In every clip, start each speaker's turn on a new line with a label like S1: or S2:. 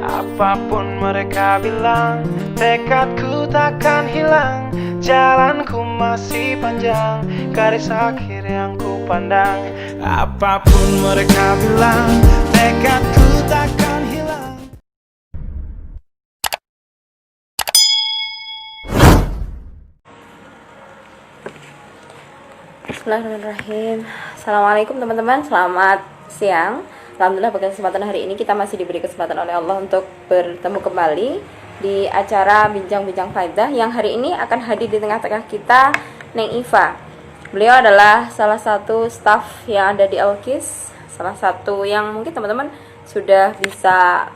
S1: Apapun mereka bilang, tekadku takkan hilang. Jalanku masih panjang, garis akhir yang ku pandang. Apapun mereka bilang, tekadku takkan hilang.
S2: Bismillahirrahmanirrahim. Assalamualaikum teman-teman, selamat siang. Alhamdulillah pada kesempatan hari ini kita masih diberi kesempatan oleh Allah untuk bertemu kembali di acara Bincang-Bincang Faidah yang hari ini akan hadir di tengah-tengah kita Neng Iva. Beliau adalah salah satu staf yang ada di Elkis, salah satu yang mungkin teman-teman sudah bisa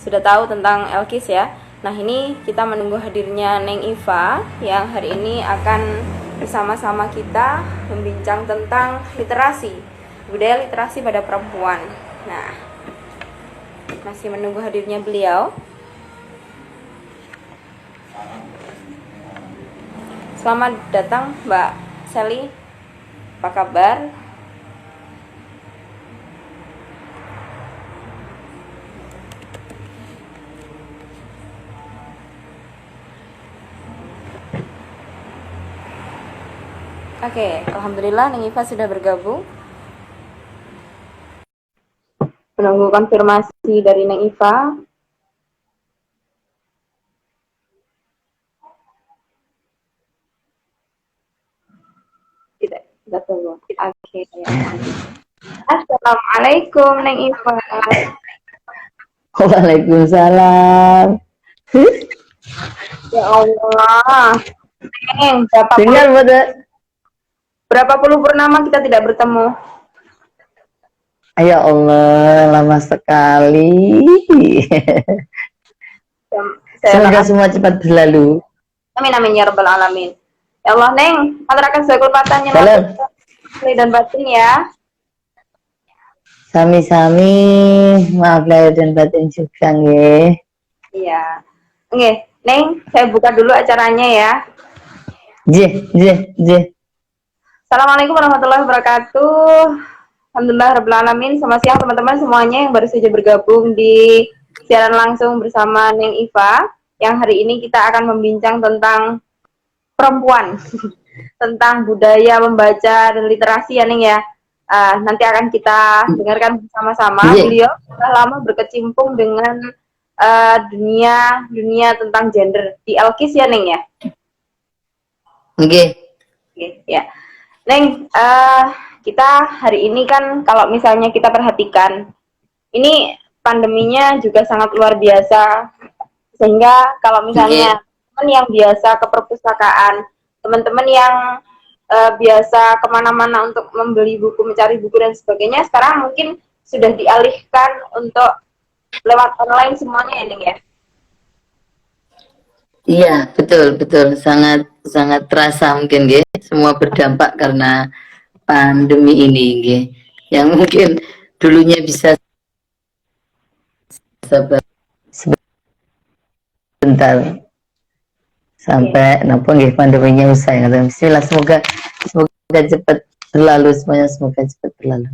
S2: sudah tahu tentang Elkis ya. Nah, ini kita menunggu hadirnya Neng Iva yang hari ini akan bersama-sama kita membincang tentang literasi, budaya literasi pada perempuan. Nah, masih menunggu hadirnya beliau. Selamat datang Mbak Sally, apa kabar? Oke, alhamdulillah Neng Iva sudah bergabung. Menunggu konfirmasi dari Neng Iva. Kita tunggu. Oke. Assalamualaikum Neng Iva.
S3: Waalaikumsalam.
S2: Ya Allah. Neng,
S3: Dengar
S2: berapa puluh purnama kita tidak bertemu?
S3: Ya Allah, lama sekali. Semoga semua cepat berlalu.
S2: Amin amin ya rabbal alamin. Ya Allah Neng, antarakan segala patahnya dan batin ya.
S3: Sami-sami, maaf lahir dan batin juga nggih.
S2: Iya. Oke, Neng, saya buka dulu acaranya ya.
S3: Jih.
S2: Assalamualaikum warahmatullahi wabarakatuh. Alhamdulillah rabbil alamin. Selamat siang teman-teman semuanya yang baru saja bergabung di siaran langsung bersama Neng Iva. Yang hari ini kita akan membincang tentang perempuan, tentang budaya membaca dan literasi ya Neng ya. Nanti akan kita dengarkan bersama-sama. Beliau sudah lama berkecimpung dengan dunia tentang gender di Elkis ya Neng ya.
S3: Oke,
S2: ya. Neng, kita hari ini kan kalau misalnya kita perhatikan, ini pandeminya juga sangat luar biasa, sehingga kalau misalnya teman yang biasa ke perpustakaan, teman-teman yang biasa kemana-mana untuk membeli buku, mencari buku dan sebagainya, sekarang mungkin sudah dialihkan untuk lewat online semuanya ya Neng ya?
S3: Iya, betul, sangat terasa mungkin nggih. Semua berdampak karena pandemi ini nggih. Yang mungkin dulunya bisa sebentar sampai napa nggih pandeminya usai. Bismillah, semoga cepat berlalu semuanya, semoga cepat berlalu.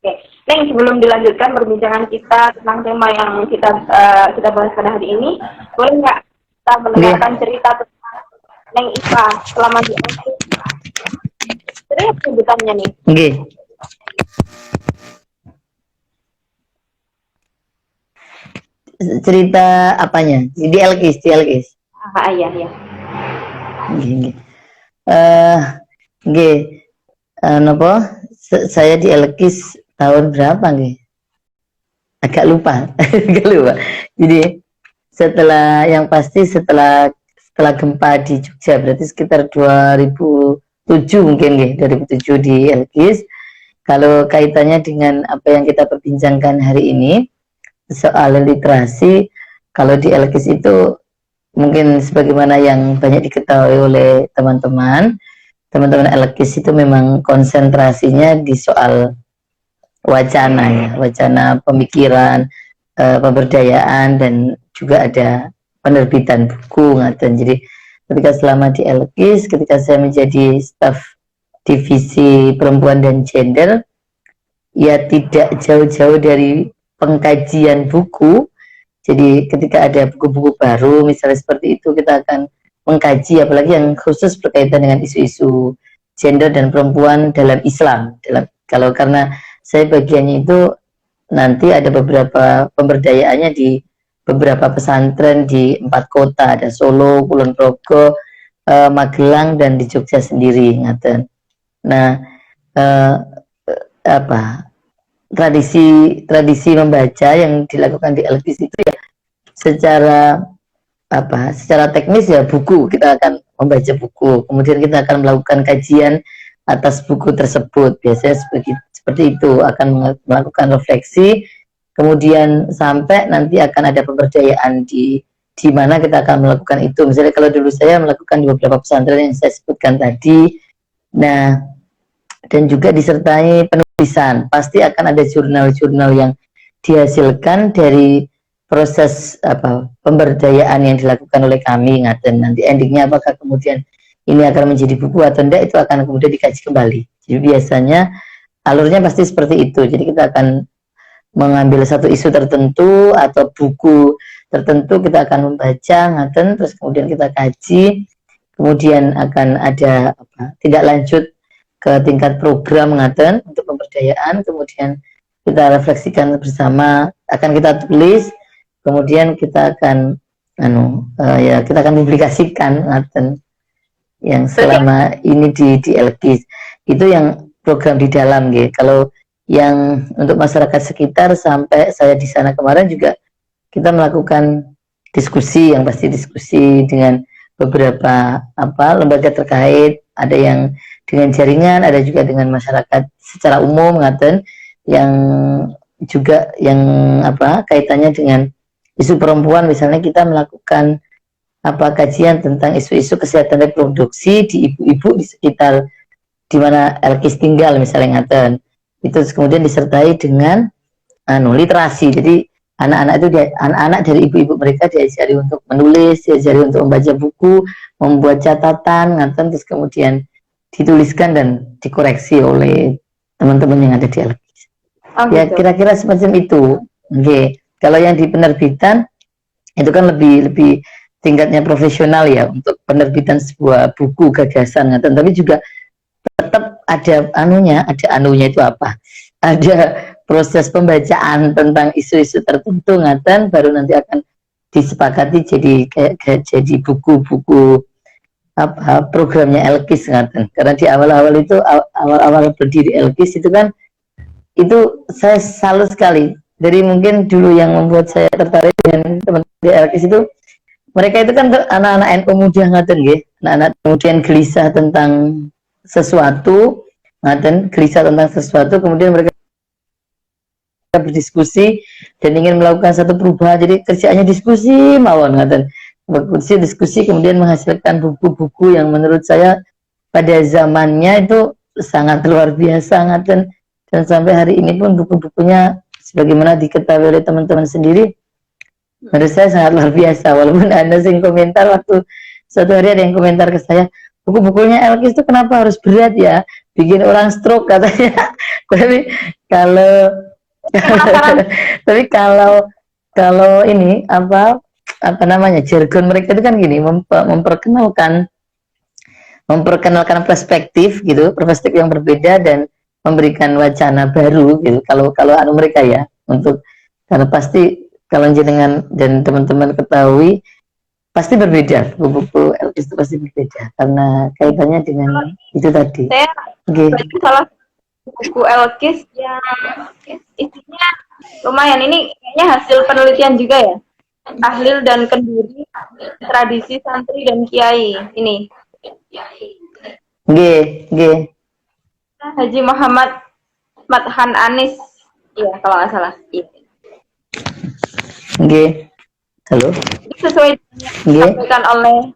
S2: Oke, Neng, sebelum dilanjutkan perbincangan kita tentang tema yang kita bahas pada hari ini, boleh nggak kita mendengarkan cerita tentang Neng Iva selama di Elkis? Jadi sebutannya nih.
S3: Oke. Cerita apanya? Di Elkis.
S2: Iya.
S3: Napa? Saya di Elkis tahun berapa nggih? Agak lupa. Jadi setelah gempa di Jogja, berarti sekitar 2007 mungkin nggih, 2007 di Elkis. Kalau kaitannya dengan apa yang kita perbincangkan hari ini soal literasi, kalau di Elkis itu mungkin sebagaimana yang banyak diketahui oleh teman-teman Elkis itu memang konsentrasinya di soal wacana pemikiran, pemberdayaan, dan juga ada penerbitan buku ngaten. Jadi ketika selama di Elkis, ketika saya menjadi staf divisi perempuan dan gender, ya tidak jauh-jauh dari pengkajian buku. Jadi ketika ada buku-buku baru misalnya seperti itu, kita akan mengkaji, apalagi yang khusus berkaitan dengan isu-isu gender dan perempuan dalam Islam. Kalau karena saya bagiannya itu nanti ada beberapa pemberdayaannya di beberapa pesantren di 4 kota, ada Solo, Kulon Progo, Magelang, dan di Jogja sendiri, ngaten. Nah, eh, apa tradisi membaca yang dilakukan di LPS itu ya secara teknis ya buku, kita akan membaca buku, kemudian kita akan melakukan kajian atas buku tersebut, biasanya seperti itu, akan melakukan refleksi, kemudian sampai nanti akan ada pemberdayaan di mana kita akan melakukan itu. Misalnya kalau dulu saya melakukan di beberapa pesantren yang saya sebutkan tadi, nah, dan juga disertai penulisan, pasti akan ada jurnal-jurnal yang dihasilkan dari proses pemberdayaan yang dilakukan oleh kami, ngaten. Nanti endingnya apakah kemudian ini akan menjadi buku atau tidak, itu akan kemudian dikaji kembali. Jadi biasanya alurnya pasti seperti itu. Jadi kita akan mengambil satu isu tertentu atau buku tertentu, kita akan membaca, ngaten, terus kemudian kita kaji, kemudian akan ada tindak lanjut ke tingkat program, ngaten, untuk pemberdayaan, kemudian kita refleksikan bersama, akan kita tulis, kemudian kita akan kita akan publikasikan, ngaten, yang selama ini di LKIS itu yang program di dalam gitu. Kalau yang untuk masyarakat sekitar, sampai saya di sana kemarin juga kita melakukan diskusi, yang pasti diskusi dengan beberapa lembaga terkait, ada yang dengan jaringan, ada juga dengan masyarakat secara umum, ngaten, yang juga yang kaitannya dengan isu perempuan. Misalnya kita melakukan kajian tentang isu-isu kesehatan reproduksi di ibu-ibu di sekitar di mana LKIS tinggal, misalnya, ngaten. Itu kemudian disertai dengan literasi. Jadi anak-anak dari ibu-ibu mereka diajari untuk menulis, diajari untuk membaca buku, membuat catatan, ngaten, terus kemudian dituliskan dan dikoreksi oleh teman-teman yang ada di LKIS. Ya gitu. Kira-kira semacam itu. Oke. Kalau yang di penerbitan itu kan lebih tingkatnya profesional ya, untuk penerbitan sebuah buku gagasan, ngaten. Tapi juga tetap ada anunya itu apa? Ada proses pembacaan tentang isu-isu tertentu, ngaten, baru nanti akan disepakati jadi buku-buku programnya LKIS, ngaten. Karena di awal-awal itu, awal-awal berdiri LKIS itu kan, itu saya salut sekali. Jadi mungkin dulu yang membuat saya tertarik dengan teman-teman di LKIS itu, mereka itu kan anak-anak NU muda, ngaten nggih. Anak-anak kemudian gelisah tentang sesuatu, ngaten, kemudian mereka berdiskusi dan ingin melakukan satu perubahan. Jadi kerjaannya diskusi mawon, ngaten. Diskusi kemudian menghasilkan buku-buku yang menurut saya pada zamannya itu sangat luar biasa, ngaten. Dan sampai hari ini pun buku-bukunya sebagaimana diketahui oleh teman-teman sendiri, menurut saya sangat luar biasa. Walaupun ada yang komentar, waktu suatu hari ada yang komentar ke saya, buku-bukunya LKIS itu kenapa harus berat ya, bikin orang stroke, katanya. Tapi kalau ini apa namanya, jargon mereka itu kan gini, memperkenalkan perspektif gitu, perspektif yang berbeda, dan memberikan wacana baru gitu. Kalau mereka ya, untuk, karena pasti kalau jenengan dan teman-teman ketahui, pasti berbeda, buku-buku LKIS itu pasti berbeda karena kaitannya dengan itu tadi.
S2: Saya salah buku LKIS yang isinya lumayan, ini kayaknya hasil penelitian juga ya, tahlil dan kenduri tradisi santri dan kiai. Ini Haji Muhammad Madhan Anis, iya kalau nggak salah.
S3: Halo.
S2: Sesuai dengan disampaikan oleh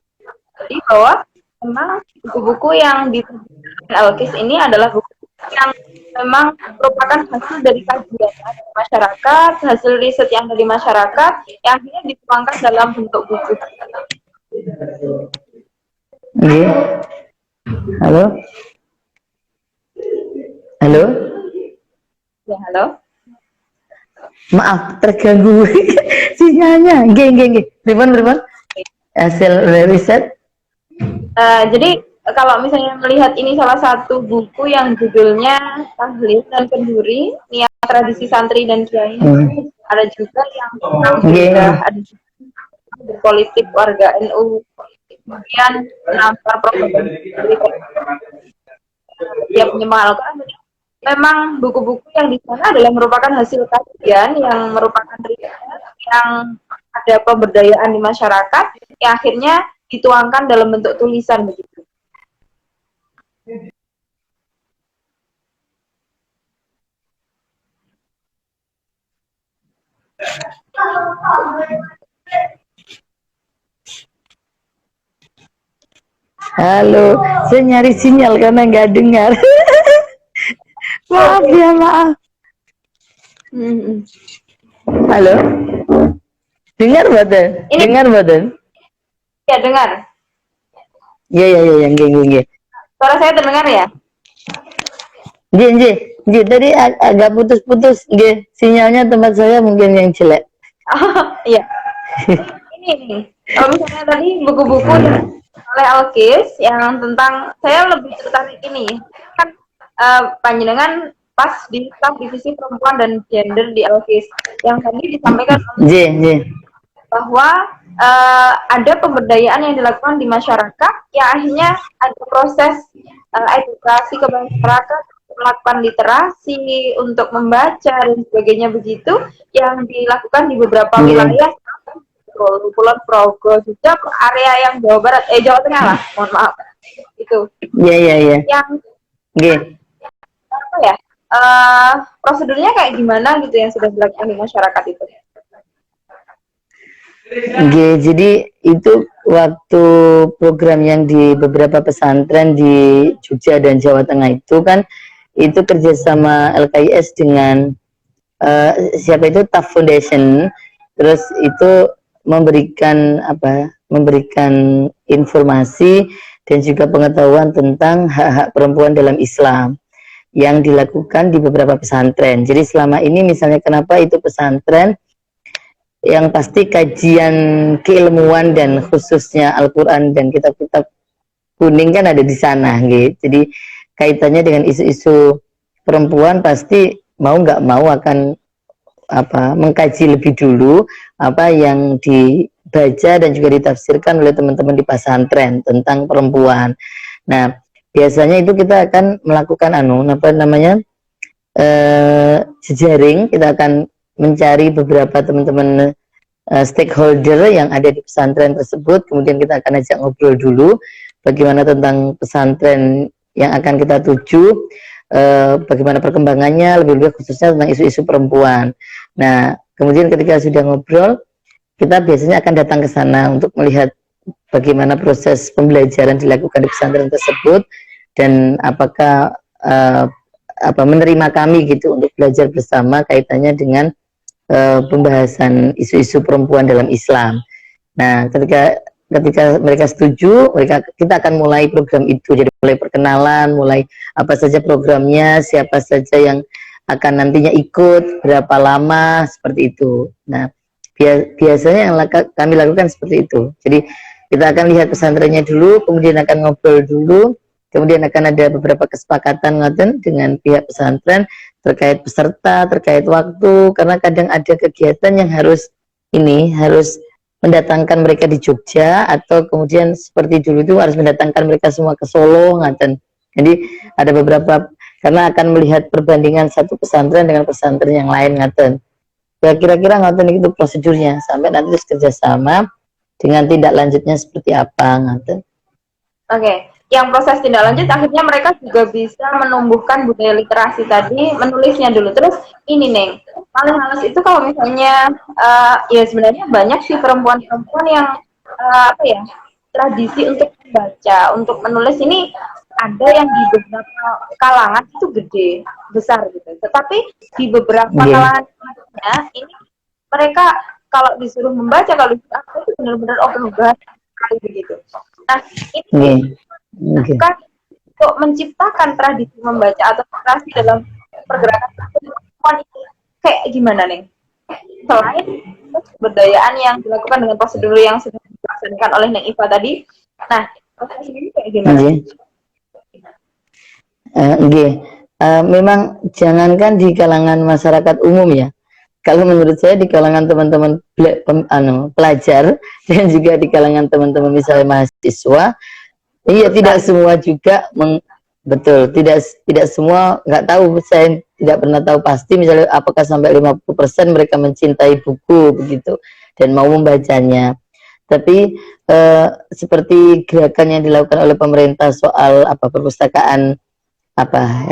S2: tadi, bahwa memang buku-buku yang diterbitkan LKIS ini adalah buku yang memang merupakan hasil dari kajian dari masyarakat, hasil riset yang dari masyarakat, yang akhirnya dituangkan dalam bentuk buku.
S3: Halo.
S2: Ya, halo.
S3: Maaf, terganggu sinyalnya. Nggih. Pripun? Hasil riset.
S2: Jadi kalau misalnya melihat ini salah satu buku yang judulnya Tahlil dan Kenduri, Niat Tradisi Santri dan Kiai. Ada juga yang tentang sejarah, ada politik warga NU, kemudian nampar propaganda yang menyemal Al-Quran. Memang buku-buku yang di sana adalah merupakan hasil kajian yang merupakan riset yang ada pemberdayaan di masyarakat yang akhirnya dituangkan dalam bentuk tulisan begitu.
S3: Halo, saya nyari sinyal karena nggak dengar. Maaf ya, maaf. Halo, dengar badan? Dengar badan?
S2: Ya, dengar.
S3: Iya, nggih.
S2: Suara saya terdengar ya?
S3: Nggih. Tadi agak putus-putus. Nggih, sinyalnya tempat saya mungkin yang jelek.
S2: Iya. Ini kalau misalnya tadi buku-buku oleh Alkis yang tentang, saya lebih tertarik ini kan panjenengan pas di staf divisi perempuan dan gender di Alkis yang tadi disampaikan bahwa ada pemberdayaan yang dilakukan di masyarakat yang akhirnya ada proses edukasi ke masyarakat, melakukan literasi untuk membaca dan sebagainya begitu yang dilakukan di beberapa wilayah Kulon Progo juga area yang Jawa Barat, Jawa Tengah lah, mohon maaf itu.
S3: Iya.
S2: Yang apa ya? Prosedurnya kayak gimana gitu yang sudah dilakukan di masyarakat itu?
S3: Jadi itu waktu program yang di beberapa pesantren di Jogja dan Jawa Tengah itu kan itu kerjasama LKIS dengan siapa itu TAF Foundation, terus itu memberikan informasi dan juga pengetahuan tentang hak-hak perempuan dalam Islam yang dilakukan di beberapa pesantren. Jadi selama ini misalnya kenapa itu pesantren, yang pasti kajian keilmuan dan khususnya Al-Quran dan kitab-kitab kuning kan ada di sana gitu. Jadi kaitannya dengan isu-isu perempuan pasti mau nggak mau akan mengkaji lebih dulu apa yang dibaca dan juga ditafsirkan oleh teman-teman di pesantren tentang perempuan. Nah, biasanya itu kita akan melakukan jejaring, kita akan mencari beberapa teman-teman stakeholder yang ada di pesantren tersebut, kemudian kita akan ajak ngobrol dulu bagaimana tentang pesantren yang akan kita tuju, bagaimana perkembangannya, lebih-lebih khususnya tentang isu-isu perempuan. Nah, kemudian ketika sudah ngobrol, kita biasanya akan datang ke sana untuk melihat bagaimana proses pembelajaran dilakukan di pesantren tersebut dan apakah menerima kami gitu untuk belajar bersama kaitannya dengan pembahasan isu-isu perempuan dalam Islam. Nah, ketika mereka setuju, kita akan mulai program itu. Jadi mulai perkenalan, mulai apa saja programnya, siapa saja yang akan nantinya ikut, berapa lama, seperti itu. Nah, biasanya yang kami lakukan seperti itu. Jadi kita akan lihat pesantrennya dulu, kemudian akan ngobrol dulu, kemudian akan ada beberapa kesepakatan dengan pihak pesantren terkait peserta, terkait waktu, karena kadang ada kegiatan yang harus mendatangkan mereka di Jogja, atau kemudian seperti dulu itu harus mendatangkan mereka semua ke Solo, ngaten. Jadi ada beberapa, karena akan melihat perbandingan satu pesantren dengan pesantren yang lain, ngaten. Ya kira-kira ngaten itu prosedurnya, sampai nanti kerjasama dengan tindak lanjutnya seperti apa, ngaten.
S2: Oke. Yang proses tindak lanjut akhirnya mereka juga bisa menumbuhkan budaya literasi tadi, menulisnya dulu. Terus ini Neng, paling males itu kalau misalnya ya sebenarnya banyak sih perempuan-perempuan yang tradisi untuk membaca, untuk menulis ini ada yang di beberapa kalangan itu besar gitu. Tetapi di beberapa kalangan ini mereka kalau disuruh membaca, kalau disuruh apa itu benar-benar ogah-ogahan sekali begitu. Nah, ini bukan untuk menciptakan tradisi membaca atau tradisi dalam pergerakan kayak gimana nih? Selain kebudayaan yang dilakukan dengan prosedur yang sudah dilaksanakan oleh Neng Iva tadi, nah proses ini kayak gimana?
S3: Nggih. Nggih. Memang jangankan di kalangan masyarakat umum ya. Kalau menurut saya di kalangan teman-teman pelajar dan juga di kalangan teman-teman misalnya mahasiswa, iya tidak semua juga betul, tidak semua, nggak tahu, saya tidak pernah tahu pasti misalnya apakah sampai 50% mereka mencintai buku begitu dan mau membacanya. Tapi seperti gerakan yang dilakukan oleh pemerintah soal perpustakaan,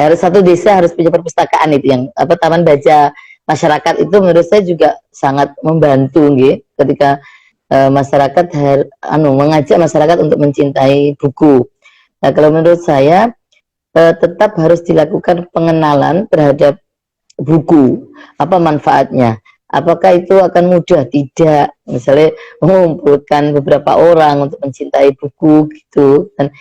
S3: harus satu desa harus punya perpustakaan, itu yang taman baca masyarakat, itu menurut saya juga sangat membantu nggih, ketika masyarakat mengajak masyarakat untuk mencintai buku. Nah, kalau menurut saya tetap harus dilakukan pengenalan terhadap buku, apa manfaatnya, apakah itu akan mudah, tidak, misalnya mengumpulkan beberapa orang untuk mencintai buku gitu, dan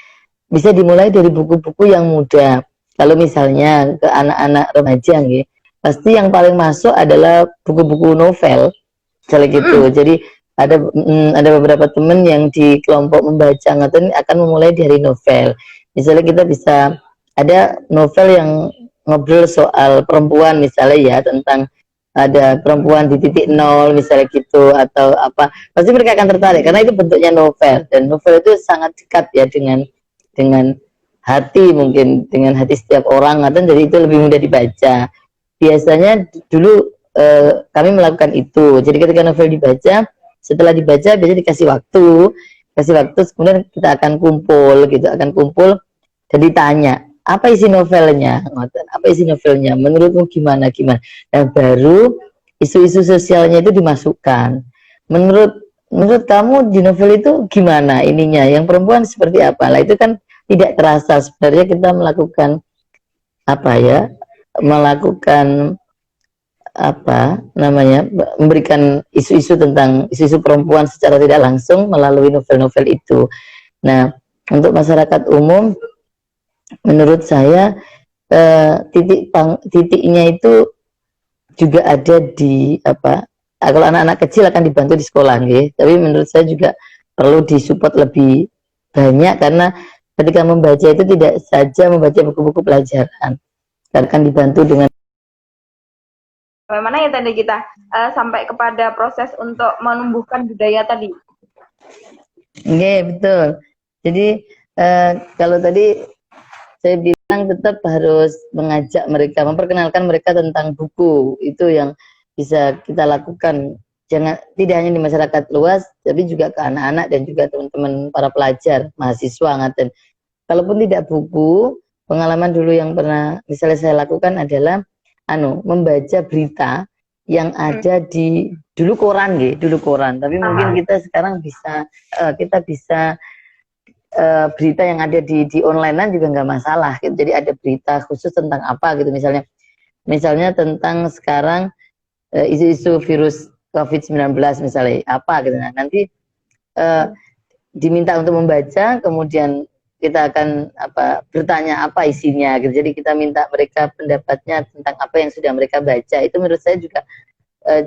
S3: bisa dimulai dari buku-buku yang mudah. Kalau misalnya ke anak-anak remaja nggih, pasti yang paling masuk adalah buku-buku novel, misalnya gitu. Jadi ada beberapa teman yang di kelompok membaca akan memulai dari novel. Misalnya kita bisa ada novel yang ngobrol soal perempuan misalnya ya, tentang ada perempuan di titik nol misalnya gitu, atau apa, pasti mereka akan tertarik karena itu bentuknya novel, dan novel itu sangat dekat ya dengan hati, mungkin dengan hati setiap orang, atau jadi itu lebih mudah dibaca. Biasanya dulu kami melakukan itu. Jadi ketika novel dibaca, setelah dibaca biasanya dikasih waktu, kemudian kita akan kumpul dan ditanya apa isi novelnya, menurutmu gimana, dan baru isu-isu sosialnya itu dimasukkan. Menurut kamu di novel itu gimana ininya, yang perempuan seperti apa. Lah itu kan tidak terasa sebenarnya kita memberikan isu-isu tentang isu-isu perempuan secara tidak langsung melalui novel-novel itu. Nah, untuk masyarakat umum, menurut saya titiknya itu juga ada di kalau anak-anak kecil akan dibantu di sekolah nggih, tapi menurut saya juga perlu disupport lebih banyak, karena ketika membaca itu tidak saja membaca buku-buku pelajaran, akan dibantu dengan
S2: bagaimana ya tadi kita sampai kepada proses untuk menumbuhkan budaya tadi.
S3: Oke, betul. Jadi kalau tadi saya bilang tetap harus mengajak mereka, memperkenalkan mereka tentang buku, itu yang bisa kita lakukan. Tidak hanya di masyarakat luas, tapi juga ke anak-anak dan juga teman-teman para pelajar, mahasiswa ngaten. Kalaupun tidak buku, pengalaman dulu yang pernah misalnya saya lakukan adalah membaca berita yang ada di dulu koran, tapi mungkin kita sekarang bisa berita yang ada di online juga nggak masalah gitu. Jadi ada berita khusus tentang apa gitu, misalnya tentang sekarang isu-isu virus COVID-19 misalnya apa gitu. Nah, nanti diminta untuk membaca, kemudian kita akan bertanya apa isinya gitu. Jadi kita minta mereka pendapatnya tentang apa yang sudah mereka baca. Itu menurut saya juga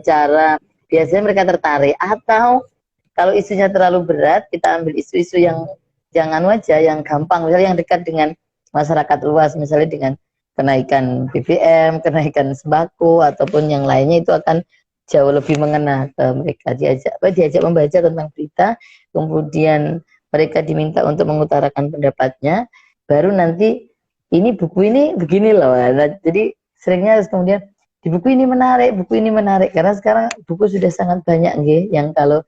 S3: cara biasanya mereka tertarik. Atau kalau isunya terlalu berat, kita ambil isu-isu yang jangan yang gampang, misalnya yang dekat dengan masyarakat luas, misalnya dengan kenaikan BBM, kenaikan sembako ataupun yang lainnya, itu akan jauh lebih mengena ke mereka. Diajak membaca tentang berita, kemudian mereka diminta untuk mengutarakan pendapatnya, baru nanti buku ini begini loh. Nah, jadi seringnya kemudian di buku ini menarik, karena sekarang buku sudah sangat banyak nggih, yang kalau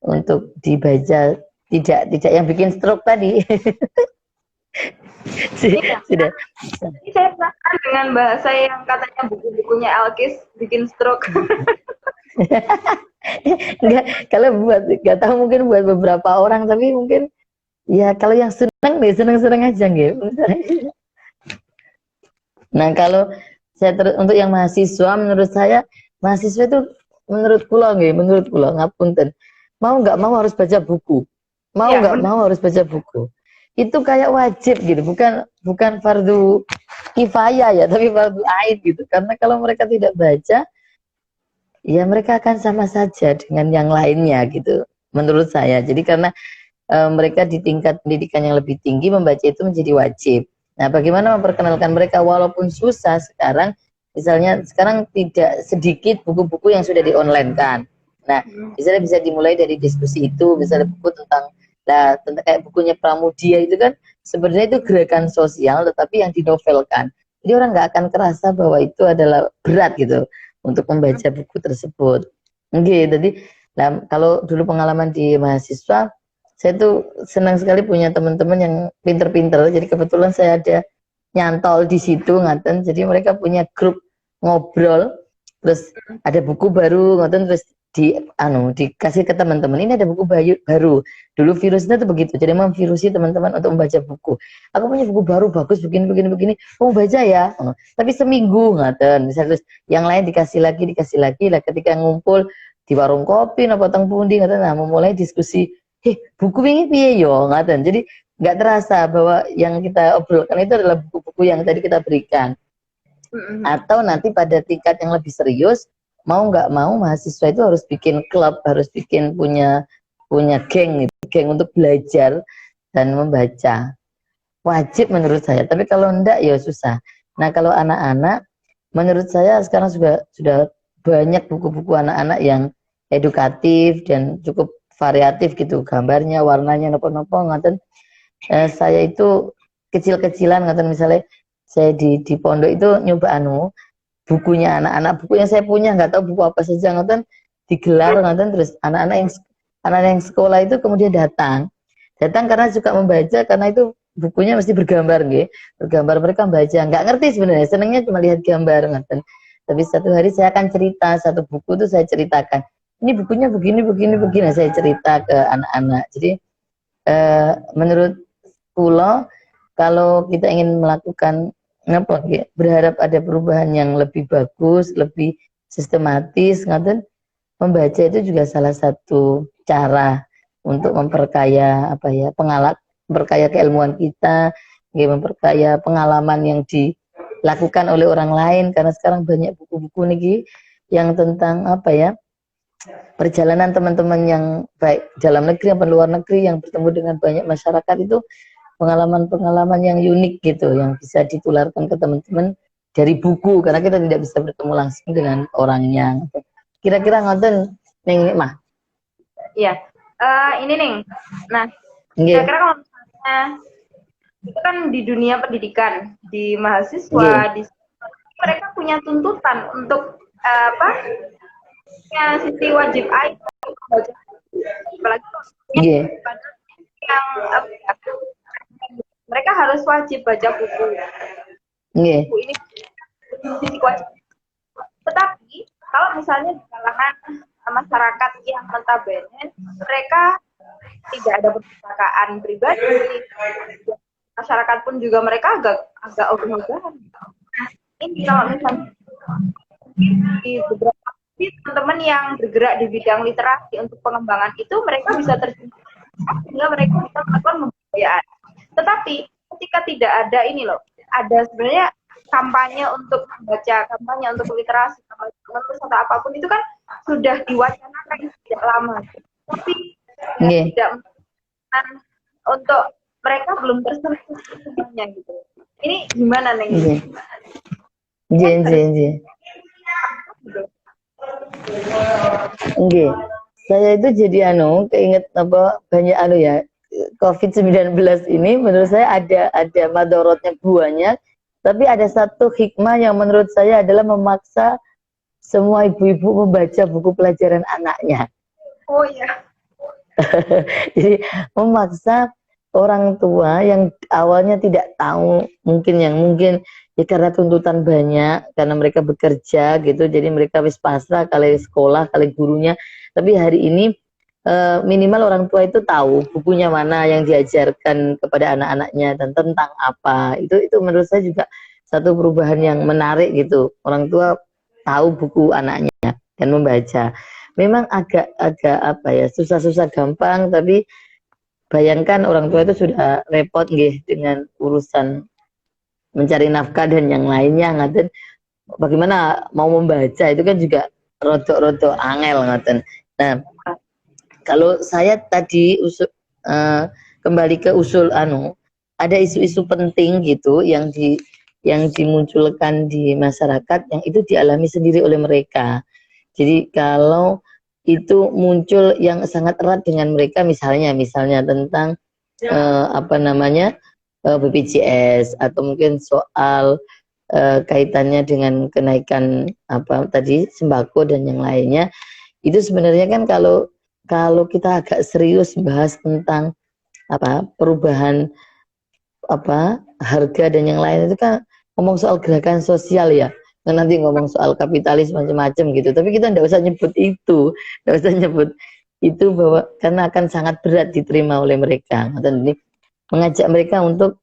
S3: untuk dibaca tidak yang bikin stroke tadi. Sudah.
S2: Ini saya penasaran dengan bahasa yang katanya buku-bukunya Alkis bikin stroke.
S3: Enggak, kalau nggak tahu, mungkin buat beberapa orang, tapi mungkin ya kalau yang seneng aja gitu. Nah, kalau untuk yang mahasiswa, menurut saya mahasiswa itu menurut kula ngapunten, mau nggak mau harus baca buku, harus baca buku. itu kayak wajib gitu, bukan fardu kifayah ya, tapi fardu ain gitu. Karena kalau mereka tidak baca, ya mereka akan sama saja dengan yang lainnya gitu, menurut saya. Jadi karena mereka di tingkat pendidikan yang lebih tinggi membaca itu menjadi wajib. Nah, bagaimana memperkenalkan mereka walaupun susah sekarang, misalnya sekarang tidak sedikit buku-buku yang sudah di-online kan. Nah, misalnya bisa dimulai dari diskusi itu, misalnya buku tentang kayak bukunya Pramudia itu kan sebenarnya itu gerakan sosial tetapi yang dinovelkan. Jadi orang nggak akan kerasa bahwa itu adalah berat gitu untuk membaca buku tersebut. Oke, jadi kalau dulu pengalaman di mahasiswa, saya tuh senang sekali punya teman-teman yang pinter-pinter. Jadi kebetulan saya ada nyantol di situ ngaten. Jadi mereka punya grup ngobrol, terus ada buku baru ngaten, terus dikasih ke teman-teman, ini ada buku baru. Dulu virusnya tuh begitu, jadi memvirusi teman-teman untuk membaca buku. Aku punya buku baru bagus begini, kamu baca ya. Tapi seminggu ngaten, misalnya terus yang lain dikasih lagi lah. Ketika ngumpul di warung kopi, potong pundi ngaten, nah memulai diskusi, buku ini piye yo ngaten. Jadi nggak terasa bahwa yang kita obrolkan itu adalah buku-buku yang tadi kita berikan. Atau nanti pada tingkat yang lebih serius, mau nggak mau mahasiswa itu harus bikin klub, harus bikin punya geng gitu, geng untuk belajar dan membaca. Wajib menurut saya, tapi kalau enggak ya susah. Nah, kalau anak-anak, menurut saya sekarang sudah banyak buku-buku anak-anak yang edukatif dan cukup variatif gitu, gambarnya, warnanya, nopo-nopo ngaten. Saya itu kecil-kecilan ngaten, misalnya saya di pondok itu nyoba bukunya anak-anak, buku yang saya punya nggak tahu buku apa saja ngaten, digelar ngaten, terus anak-anak yang sekolah itu kemudian datang karena suka membaca, karena itu bukunya mesti bergambar bergambar, mereka baca nggak ngerti sebenarnya, senangnya cuma lihat gambar ngaten. Tapi satu hari saya akan cerita satu buku itu, saya ceritakan ini bukunya begini, saya cerita ke anak-anak. Jadi menurut Pulau, kalau kita ingin melakukan berharap ada perubahan yang lebih bagus, lebih sistematis, membaca itu juga salah satu cara untuk memperkaya memperkaya keilmuan kita, memperkaya pengalaman yang dilakukan oleh orang lain. Karena sekarang banyak buku-buku nih yang tentang perjalanan teman-teman yang baik dalam negeri maupun luar negeri, yang bertemu dengan banyak masyarakat, itu pengalaman-pengalaman yang unik gitu, yang bisa ditularkan ke teman-teman dari buku, karena kita tidak bisa bertemu langsung dengan orangnya. Kira-kira ngoten Neng mah.
S2: Iya. Ini Neng. Nah, kira-kira kalau misalnya itu kan di dunia pendidikan, di mahasiswa, di mereka punya tuntutan untuk sisi wajib ain, apalagi yang mereka harus wajib baca buku. Buku ini sisi wajib. Tetapi kalau misalnya di kalangan masyarakat yang notabene mereka tidak ada perpustakaan pribadi, masyarakat pun juga mereka agak ogah-ogahan. Ini kalau misalnya di beberapa teman-teman yang bergerak di bidang literasi untuk pengembangan itu, mereka bisa terjun sehingga mereka bisa melakukan pemberdayaan. Tetapi ketika tidak ada ada sebenarnya kampanye untuk membaca, kampanye untuk literasi, kampanye atau apapun itu kan sudah diwacanakan sejak lama. Tapi tidak untuk mereka belum tersentuh semuanya gitu. Ini gimana Neng?
S3: Saya itu jadi keinget banyak COVID-19 ini, menurut saya ada madorotnya banyak, tapi ada satu hikmah yang menurut saya adalah memaksa semua ibu-ibu membaca buku pelajaran anaknya.
S2: Oh iya.
S3: Jadi memaksa orang tua yang awalnya tidak tahu, mungkin ya karena tuntutan banyak, karena mereka bekerja gitu, jadi mereka wis pasrah kali sekolah, kali gurunya. Tapi hari ini minimal orang tua itu tahu bukunya mana yang diajarkan kepada anak-anaknya dan tentang apa. Itu menurut saya juga satu perubahan yang menarik gitu. Orang tua tahu buku anaknya dan membaca. Memang agak susah-susah gampang, tapi bayangkan orang tua itu sudah repot nggih dengan urusan mencari nafkah dan yang lainnya ngaten. Bagaimana mau membaca itu kan juga rodok-rodok angel ngaten. Nah, kalau saya tadi kembali ke usul ada isu-isu penting gitu yang dimunculkan di masyarakat yang itu dialami sendiri oleh mereka. Jadi kalau itu muncul yang sangat erat dengan mereka, misalnya tentang BPJS, atau mungkin soal kaitannya dengan kenaikan tadi sembako dan yang lainnya, itu sebenarnya kan kalau kita agak serius bahas tentang perubahan harga dan yang lain, itu kan ngomong soal gerakan sosial ya, nanti ngomong soal kapitalis macam-macam gitu, tapi kita nggak usah nyebut itu bahwa karena akan sangat berat diterima oleh mereka. Dan ini mengajak mereka untuk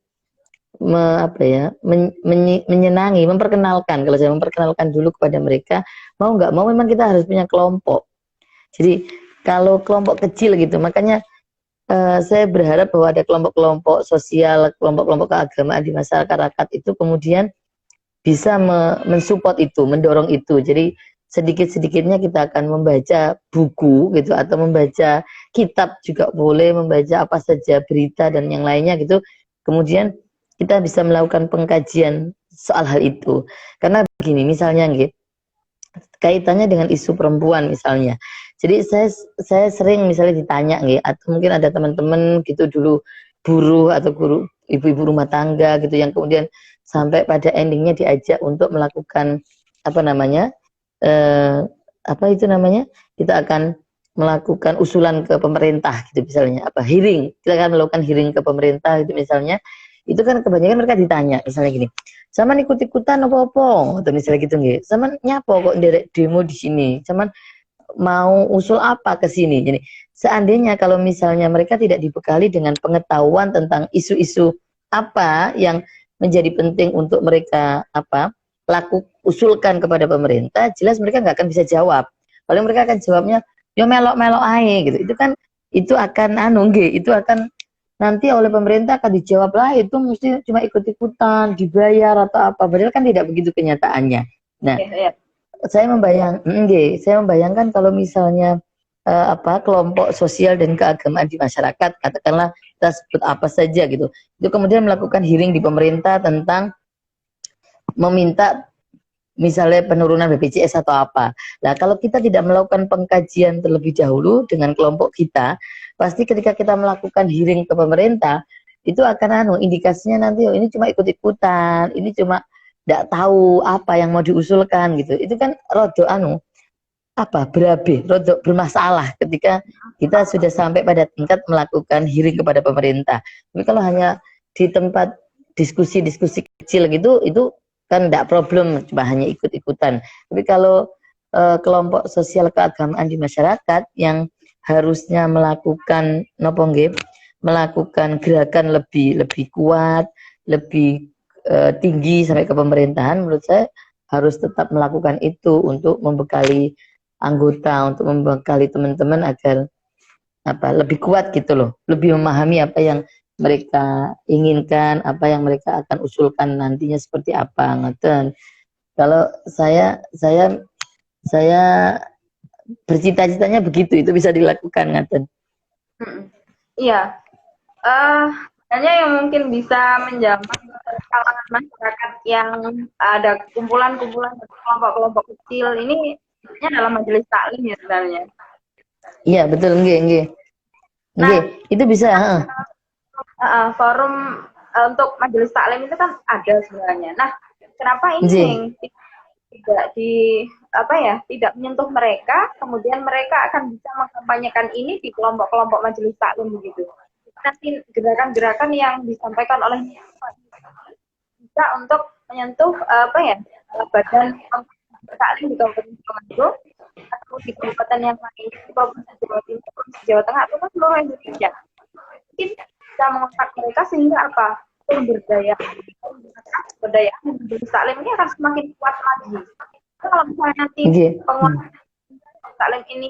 S3: menyenangi, memperkenalkan. Kalau saya memperkenalkan dulu kepada mereka, mau nggak mau memang kita harus punya kelompok. Jadi kalau kelompok kecil gitu, makanya saya berharap bahwa ada kelompok-kelompok sosial, kelompok-kelompok keagamaan di masyarakat itu kemudian bisa mensupport itu, mendorong itu. Jadi sedikit-sedikitnya kita akan membaca buku gitu, atau membaca kitab juga boleh, membaca apa saja berita dan yang lainnya gitu. Kemudian kita bisa melakukan pengkajian soal hal itu. Karena begini, misalnya gitu, kaitannya dengan isu perempuan misalnya. Jadi saya sering misalnya ditanya atau mungkin ada teman-teman gitu dulu buruh atau guru ibu-ibu rumah tangga gitu, yang kemudian sampai pada endingnya diajak untuk melakukan kita akan melakukan usulan ke pemerintah gitu, misalnya hearing, kita akan melakukan hearing ke pemerintah gitu misalnya. Itu kan kebanyakan mereka ditanya misalnya gini, sama ikut-ikutan apa-apa atau misalnya gitu nggih, sama nyapo kok nderek demo di sini, sama mau usul apa ke sini. Jadi seandainya kalau misalnya mereka tidak dibekali dengan pengetahuan tentang isu-isu apa yang menjadi penting untuk mereka usulkan kepada pemerintah, jelas mereka nggak akan bisa jawab. Paling mereka akan jawabnya yo melok-melok ae gitu. Itu akan itu akan nanti oleh pemerintah akan dijawab lah, itu mesti cuma ikut-ikutan, dibayar atau apa. Padahal kan tidak begitu kenyataannya. Nah, saya membayangkan kalau misalnya kelompok sosial dan keagamaan di masyarakat, katakanlah kita sebut apa saja gitu, itu kemudian melakukan hearing di pemerintah tentang meminta misalnya penurunan BPJS atau apa. Nah, kalau kita tidak melakukan pengkajian terlebih dahulu dengan kelompok kita, pasti ketika kita melakukan hearing ke pemerintah, itu akan indikasinya nanti ini cuma ikut-ikutan, ini cuma tidak tahu apa yang mau diusulkan gitu. Itu kan rodok berabe, rodok bermasalah ketika kita sudah sampai pada tingkat melakukan hearing kepada pemerintah. Tapi kalau hanya di tempat diskusi-diskusi kecil gitu, itu kan tidak problem, cuma hanya ikut-ikutan. Tapi kalau kelompok sosial keagamaan di masyarakat yang harusnya melakukan melakukan gerakan lebih kuat, lebih tinggi sampai ke pemerintahan, menurut saya harus tetap melakukan itu untuk membekali anggota, untuk membekali teman-teman agar lebih kuat gitu loh, lebih memahami apa yang mereka inginkan, apa yang mereka akan usulkan nantinya seperti apa ngeten. Kalau saya bercita-citanya begitu, itu bisa dilakukan ngeten.
S2: Iya. Hanya yang mungkin bisa menjamah kalangan masyarakat yang ada kumpulan-kumpulan kelompok-kelompok kecil ini dalam majelis taklim ya sebenarnya.
S3: Iya betul, nggih. Nah, itu bisa.
S2: Forum untuk majelis taklim itu kan ada sebenarnya. Nah, kenapa ini yang tidak menyentuh mereka, kemudian mereka akan bisa mengkampanyekan ini di kelompok-kelompok majelis taklim begitu. Nanti gerakan-gerakan yang disampaikan oleh bisa untuk menyentuh badan taklim di Kabupaten Sukoharjo atau di kabupaten yang lain, di Provinsi Jawa Timur, Provinsi Jawa Tengah, atau seluruh Indonesia. Mungkin bisa mengangkat mereka sehingga sumber daya majelis taklim ini akan semakin kuat lagi. Kalau misalnya nanti penguatan taklim ini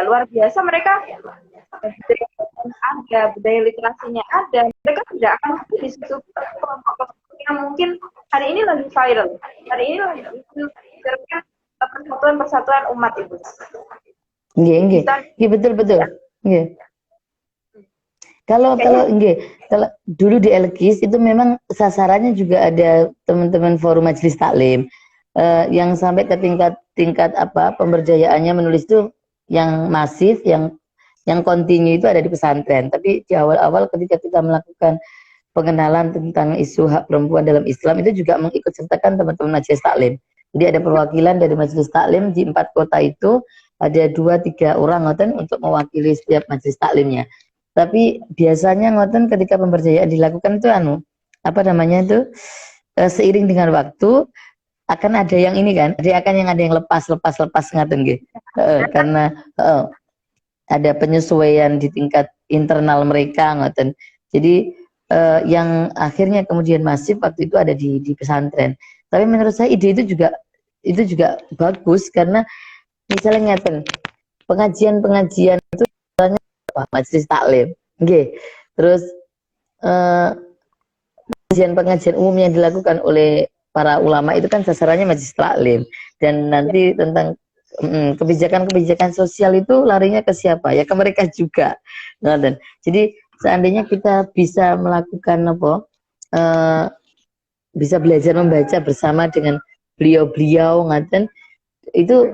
S2: luar biasa, mereka ada, budaya literasinya ada, mereka tidak akan disusupi kelompok-kelompok yang mungkin hari ini lagi viral, hari ini lagi membicarakan persatuan umat itu.
S3: Nggih. Nggih, betul. Nggih. Kalau dulu di Elkis itu memang sasarannya juga ada teman-teman forum majelis taklim yang sampai ke tingkat apa pemberdayaannya menulis itu yang masif, yang kontinu itu ada di pesantren. Tapi di awal-awal ketika kita melakukan pengenalan tentang isu hak perempuan dalam Islam itu juga mengikut sertakan teman-teman majelis taklim. Jadi ada perwakilan dari majelis taklim di 4 kota itu, ada 2-3 orang ngoten untuk mewakili setiap majelis taklimnya. Tapi biasanya ngoten ketika pemberdayaan dilakukan itu seiring dengan waktu akan ada yang ini kan, ada yang lepas ngaten nggih. Karena ada penyesuaian di tingkat internal mereka ngoten. Jadi yang akhirnya kemudian masif waktu itu ada di pesantren. Tapi menurut saya ide itu juga bagus karena misalnya ngeten, pengajian itu majelis taklim, nggih. Terus pengajian umum yang dilakukan oleh para ulama itu kan sasarannya majelis taklim, dan nanti tentang kebijakan sosial itu larinya ke siapa? Ya ke mereka juga. Nah, dan jadi seandainya kita bisa melakukan bisa belajar membaca bersama dengan beliau-beliau ngaten, itu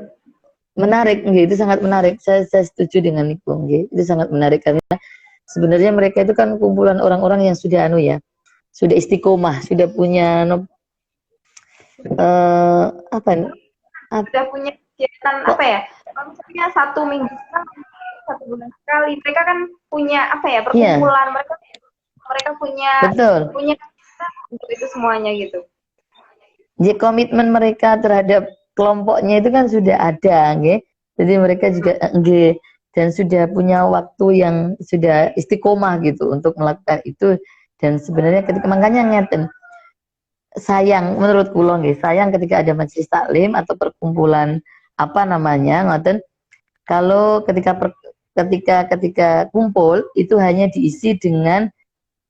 S3: menarik, itu sangat menarik. Saya setuju dengan itu, itu sangat menarik karena sebenarnya mereka itu kan kumpulan orang-orang yang sudah sudah istiqomah, sudah punya
S2: sudah punya kegiatan kalau misalnya 1 minggu sekali, 1 bulan sekali, mereka kan punya perkumpulan, mereka punya untuk itu semuanya gitu.
S3: Jadi komitmen mereka terhadap kelompoknya itu kan sudah ada, nggih. Jadi mereka juga nggih, dan sudah punya waktu yang sudah istiqomah gitu untuk melakukan itu. Dan sebenarnya makanya ngeten, sayang menurut kula nggih, sayang ketika ada majelis taklim atau perkumpulan ngoten, kalau ketika kumpul itu hanya diisi dengan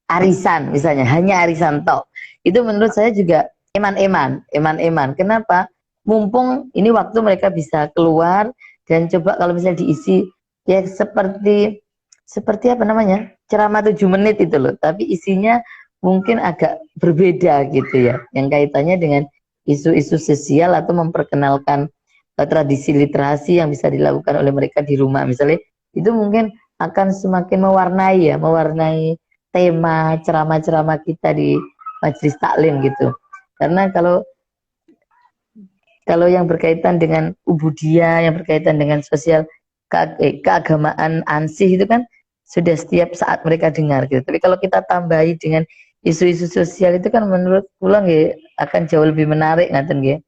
S3: arisan, misalnya hanya arisan tok. Itu menurut saya juga eman-eman. Kenapa? Mumpung ini waktu mereka bisa keluar, dan coba kalau misalnya diisi ya seperti ceramah 7 menit itu loh, tapi isinya mungkin agak berbeda gitu ya, yang kaitannya dengan isu-isu sosial atau memperkenalkan tradisi literasi yang bisa dilakukan oleh mereka di rumah misalnya, itu mungkin akan semakin mewarnai tema ceramah-ceramah kita di majelis taklim gitu. Karena kalau yang berkaitan dengan ubudiyah, yang berkaitan dengan sosial keagamaan ansih itu kan sudah setiap saat mereka dengar gitu. Tapi kalau kita tambahi dengan isu-isu sosial itu kan menurut pulang akan jauh lebih menarik ngaten nggih.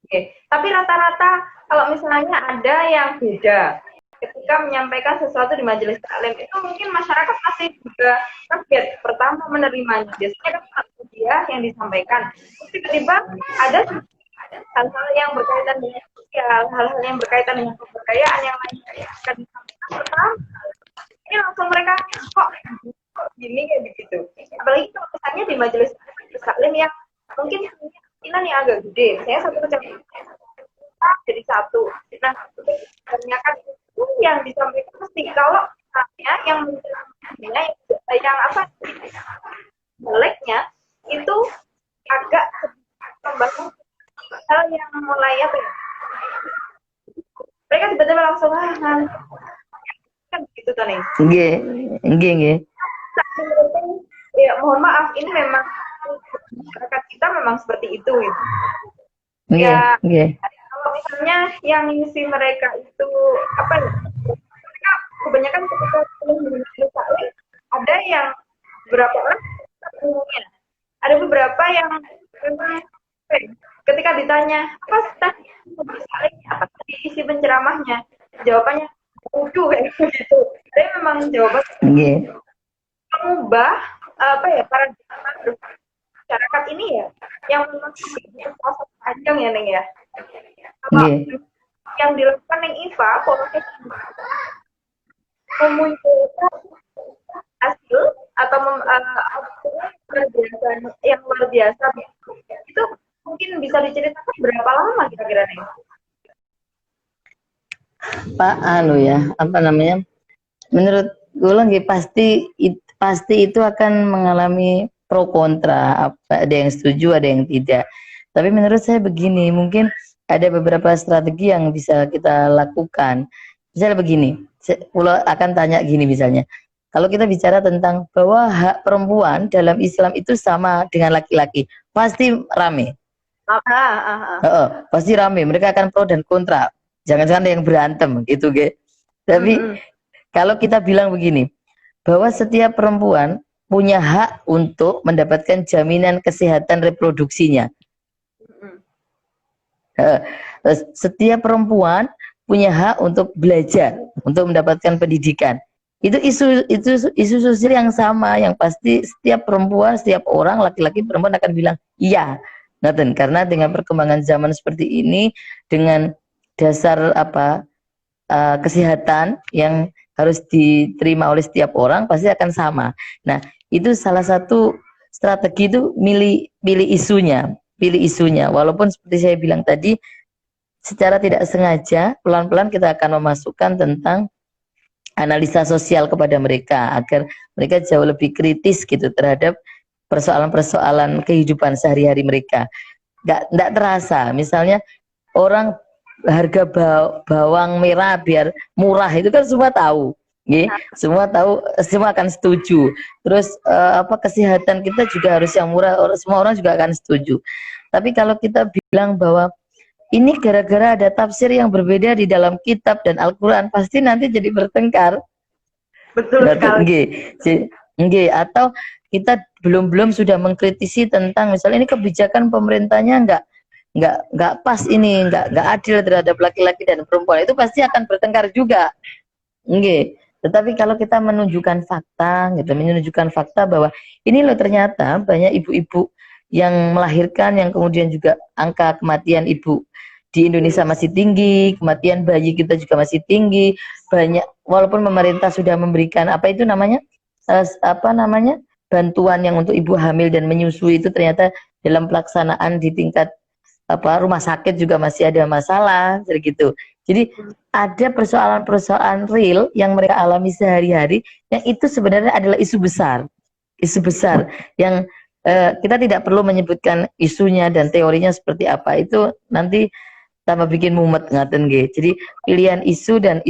S2: Oke. Tapi rata-rata kalau misalnya ada yang beda ketika menyampaikan sesuatu di majelis taklim, itu mungkin masyarakat masih juga kaget pertama menerimanya. Biasanya kan dia yang disampaikan, tiba-tiba ada hal-hal yang berkaitan dengan sosial, hal-hal yang berkaitan dengan kebudayaan yang lain akan disampaikan pertama. Ini langsung mereka kok gini kayak begitu. Apalagi kalau misalnya di majelis taklim yang mungkin kemungkinan yang agak gede, misalnya satu kecamatan jadi satu. Nah, kebanyakan itu yang disampaikan mesti kalau misalnya yang jeleknya itu agak membangun hal yang mulai mereka tiba-tiba langsung kan gitu kan nih.
S3: Nggih.
S2: Ya mohon maaf, ini memang masyarakat kita memang seperti itu gitu. Kalau misalnya yang ngisi mereka itu mereka kebanyakan ketika misalnya ada yang beberapa orang ada beberapa yang ketika ditanya apa isi penceramahnya, jawabannya kayak gitu. Tapi memang jawaban mengubah paradigma masyarakat ini ya, yang memang proses panjang ya Neng ya. Yang dilakukan Neng Iva, polisi memunculkan hasil atau output yang luar biasa itu mungkin bisa diceritakan berapa lama kira-kira nih?
S3: Pak anu ya, apa namanya? Menurut gue lagi pasti itu akan mengalami pro kontra, apa ada yang setuju, ada yang tidak. Tapi menurut saya begini, mungkin ada beberapa strategi yang bisa kita lakukan. Misalnya begini, kalau akan tanya gini misalnya, kalau kita bicara tentang bahwa hak perempuan dalam Islam itu sama dengan laki-laki, pasti rame. Pasti rame. Mereka akan pro dan kontra. Jangan-jangan ada yang berantem gitu, ge. Tapi kalau kita bilang begini, bahwa setiap perempuan punya hak untuk mendapatkan jaminan kesehatan reproduksinya. Setiap perempuan punya hak untuk belajar, untuk mendapatkan pendidikan. Itu isu sosial yang sama, yang pasti setiap perempuan, setiap orang, laki-laki, perempuan akan bilang iya. Karena dengan perkembangan zaman seperti ini, dengan dasar kesehatan yang harus diterima oleh setiap orang pasti akan sama. Nah, itu salah satu strategi itu pilih isunya. Walaupun seperti saya bilang tadi, secara tidak sengaja pelan-pelan kita akan memasukkan tentang analisa sosial kepada mereka agar mereka jauh lebih kritis gitu terhadap persoalan-persoalan kehidupan sehari-hari mereka. Nggak terasa, misalnya orang harga bawang merah biar murah itu kan semua tahu, semua tahu, semua akan setuju. Terus kesehatan kita juga harus yang murah, semua orang juga akan setuju. Tapi kalau kita bilang bahwa ini gara-gara ada tafsir yang berbeda di dalam kitab dan Al-Quran, pasti nanti jadi bertengkar.
S2: Betul sekali.
S3: Atau kita belum sudah mengkritisi tentang misalnya ini kebijakan pemerintahnya nggak pas, ini nggak adil terhadap laki-laki dan perempuan, itu pasti akan bertengkar juga. Tetapi kalau kita menunjukkan fakta bahwa ini loh ternyata banyak ibu-ibu yang melahirkan, yang kemudian juga angka kematian ibu di Indonesia masih tinggi, kematian bayi kita juga masih tinggi, banyak, walaupun pemerintah sudah memberikan bantuan yang untuk ibu hamil dan menyusui, itu ternyata dalam pelaksanaan di tingkat rumah sakit juga masih ada masalah gitu. Jadi ada persoalan-persoalan real yang mereka alami sehari-hari, yang itu sebenarnya adalah isu besar yang kita tidak perlu menyebutkan isunya dan teorinya seperti apa, itu nanti tambah bikin mumet ngaten nggih. Jadi pilihan isu dan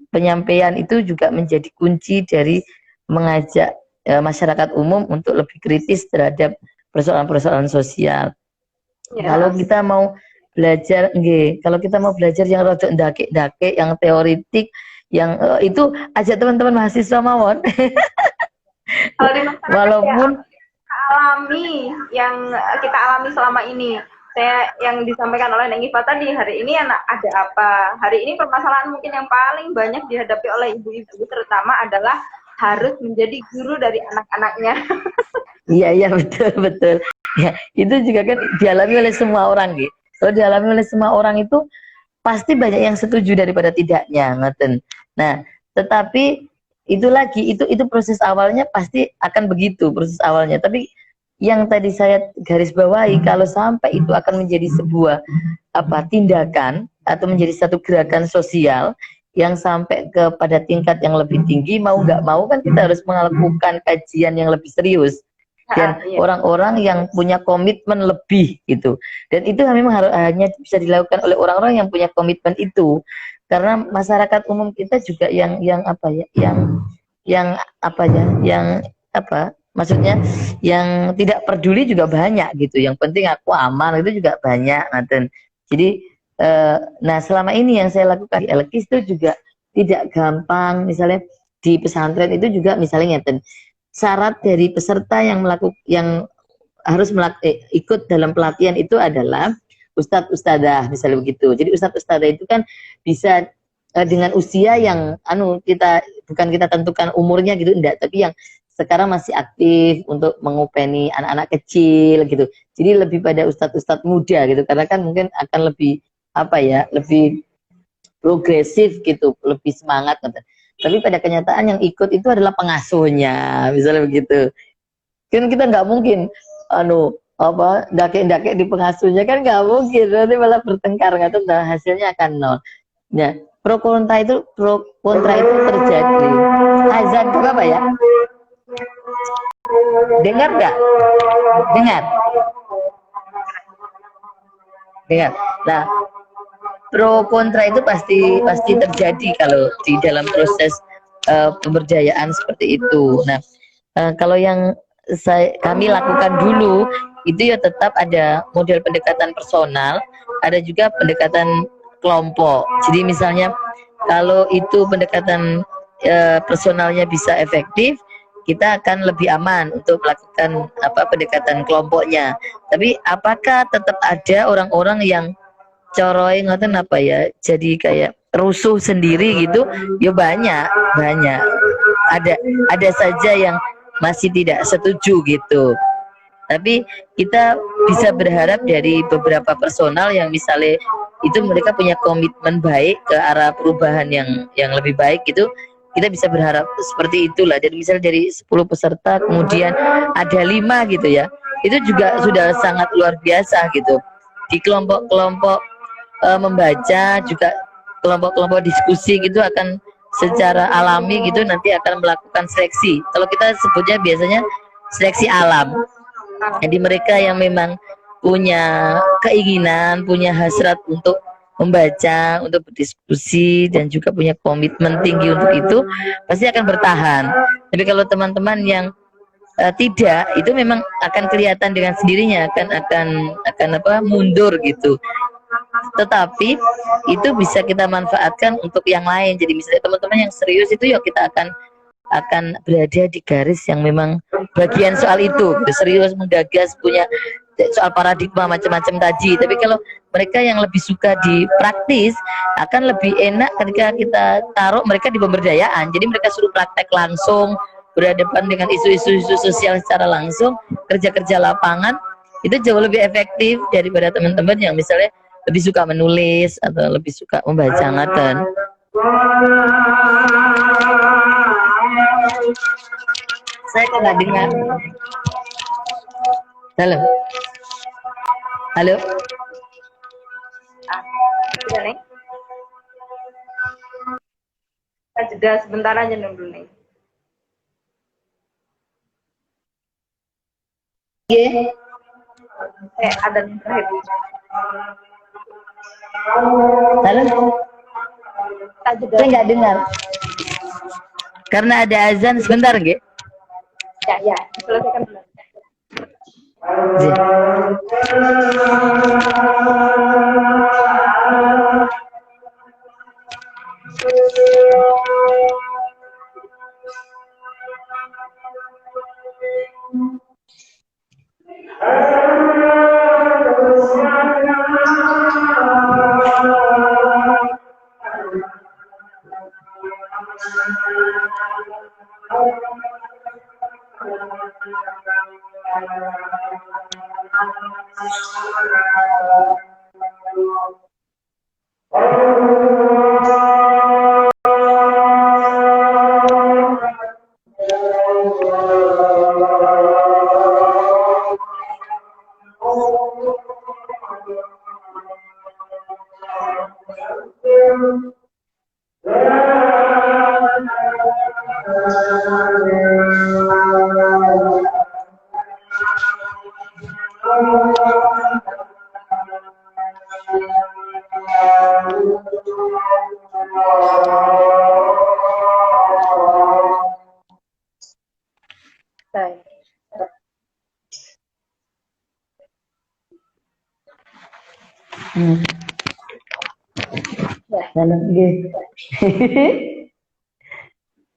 S3: penyampaian itu juga menjadi kunci dari mengajak masyarakat umum untuk lebih kritis terhadap persoalan-persoalan sosial. Ya. Kalau kita mau belajar, kalau kita mau belajar yang rada ndake-ndake, yang teoritik, yang itu ajak teman-teman mahasiswa mawon. Walaupun
S2: yang kita alami selama ini, yang disampaikan oleh Neng Iva tadi, hari ini ada apa? Hari ini permasalahan mungkin yang paling banyak dihadapi oleh ibu-ibu terutama adalah harus menjadi guru dari anak-anaknya.
S3: Iya betul. Ya, itu juga kan dialami oleh semua orang, gitu. Kalau dialami oleh semua orang itu pasti banyak yang setuju daripada tidaknya, ngeten. Nah, tetapi itu proses awalnya pasti akan begitu, proses awalnya. Tapi yang tadi saya garis bawahi, kalau sampai itu akan menjadi sebuah tindakan atau menjadi satu gerakan sosial yang sampai kepada tingkat yang lebih tinggi, mau nggak mau kan kita harus melakukan kajian yang lebih serius dan orang-orang yang punya komitmen lebih gitu. Dan itu memang hanya bisa dilakukan oleh orang-orang yang punya komitmen itu, karena masyarakat umum kita juga maksudnya yang tidak peduli juga banyak gitu. Yang penting aku aman itu juga banyak. Jadi nah selama ini yang saya lakukan di Elkis itu juga tidak gampang. Misalnya di pesantren itu juga misalnya syarat dari peserta yang harus ikut dalam pelatihan itu adalah ustadz ustadzah, misalnya begitu. Jadi ustadz ustadzah itu kan bisa dengan usia yang bukan kita tentukan umurnya gitu, enggak, tapi yang sekarang masih aktif untuk mengupeni anak-anak kecil gitu. Jadi lebih pada ustadz-ustadz muda gitu, karena kan mungkin akan lebih lebih progresif gitu, lebih semangat. tapi pada kenyataan yang ikut itu adalah pengasuhnya, misalnya begitu. Kan kita nggak mungkin dake-dake di pengasuhnya, kan nggak mungkin, nanti malah bertengkar, nggak tahu, hasilnya akan nol. Ya, pro kontra itu terjadi. Azan apa ya? Dengar nggak? Dengar. Nah, pro kontra itu pasti terjadi kalau di dalam proses pemberdayaan seperti itu. Nah, kalau yang kami lakukan dulu itu ya tetap ada model pendekatan personal, ada juga pendekatan kelompok. Jadi misalnya kalau itu pendekatan personalnya bisa efektif, kita akan lebih aman untuk melakukan pendekatan kelompoknya. Tapi apakah tetap ada orang-orang yang coroi ngoten jadi kayak rusuh sendiri gitu? Ya banyak. Ada saja yang masih tidak setuju gitu. Tapi kita bisa berharap dari beberapa personal yang misalnya itu mereka punya komitmen baik ke arah perubahan yang lebih baik gitu, kita bisa berharap seperti itulah. Jadi misalnya dari 10 peserta kemudian ada 5 gitu ya, itu juga sudah sangat luar biasa gitu. Di kelompok-kelompok membaca juga, kelompok-kelompok diskusi gitu akan secara alami gitu nanti akan melakukan seleksi. Kalau kita sebutnya biasanya seleksi alam. Jadi mereka yang memang punya keinginan, punya hasrat untuk membaca, untuk berdiskusi, dan juga punya komitmen tinggi untuk itu, pasti akan bertahan. Tapi kalau teman-teman yang tidak, itu memang akan kelihatan dengan sendirinya, akan mundur gitu. Tetapi itu bisa kita manfaatkan untuk yang lain. Jadi misalnya teman-teman yang serius itu ya kita akan berada di garis yang memang bagian soal itu, serius menggagas, punya soal paradigma macam-macam tadi. Tapi kalau mereka yang lebih suka di praktis, akan lebih enak ketika kita taruh mereka di pemberdayaan. Jadi mereka suruh praktek langsung, berhadapan dengan isu-isu sosial secara langsung, kerja-kerja lapangan, itu jauh lebih efektif daripada teman-teman yang misalnya lebih suka menulis atau lebih suka membaca ngaten. Saya kok nggak dengar. Halo.
S2: Sudah, Neng. Kita jeda sebentar aja dulu, Neng.
S3: Iya.
S2: Ada yang terakhir.
S3: Halo.
S2: Kita jeda.
S3: Saya nggak dengar. Karena ada azan sebentar, nggih.
S2: Ya, selesaikan dulu.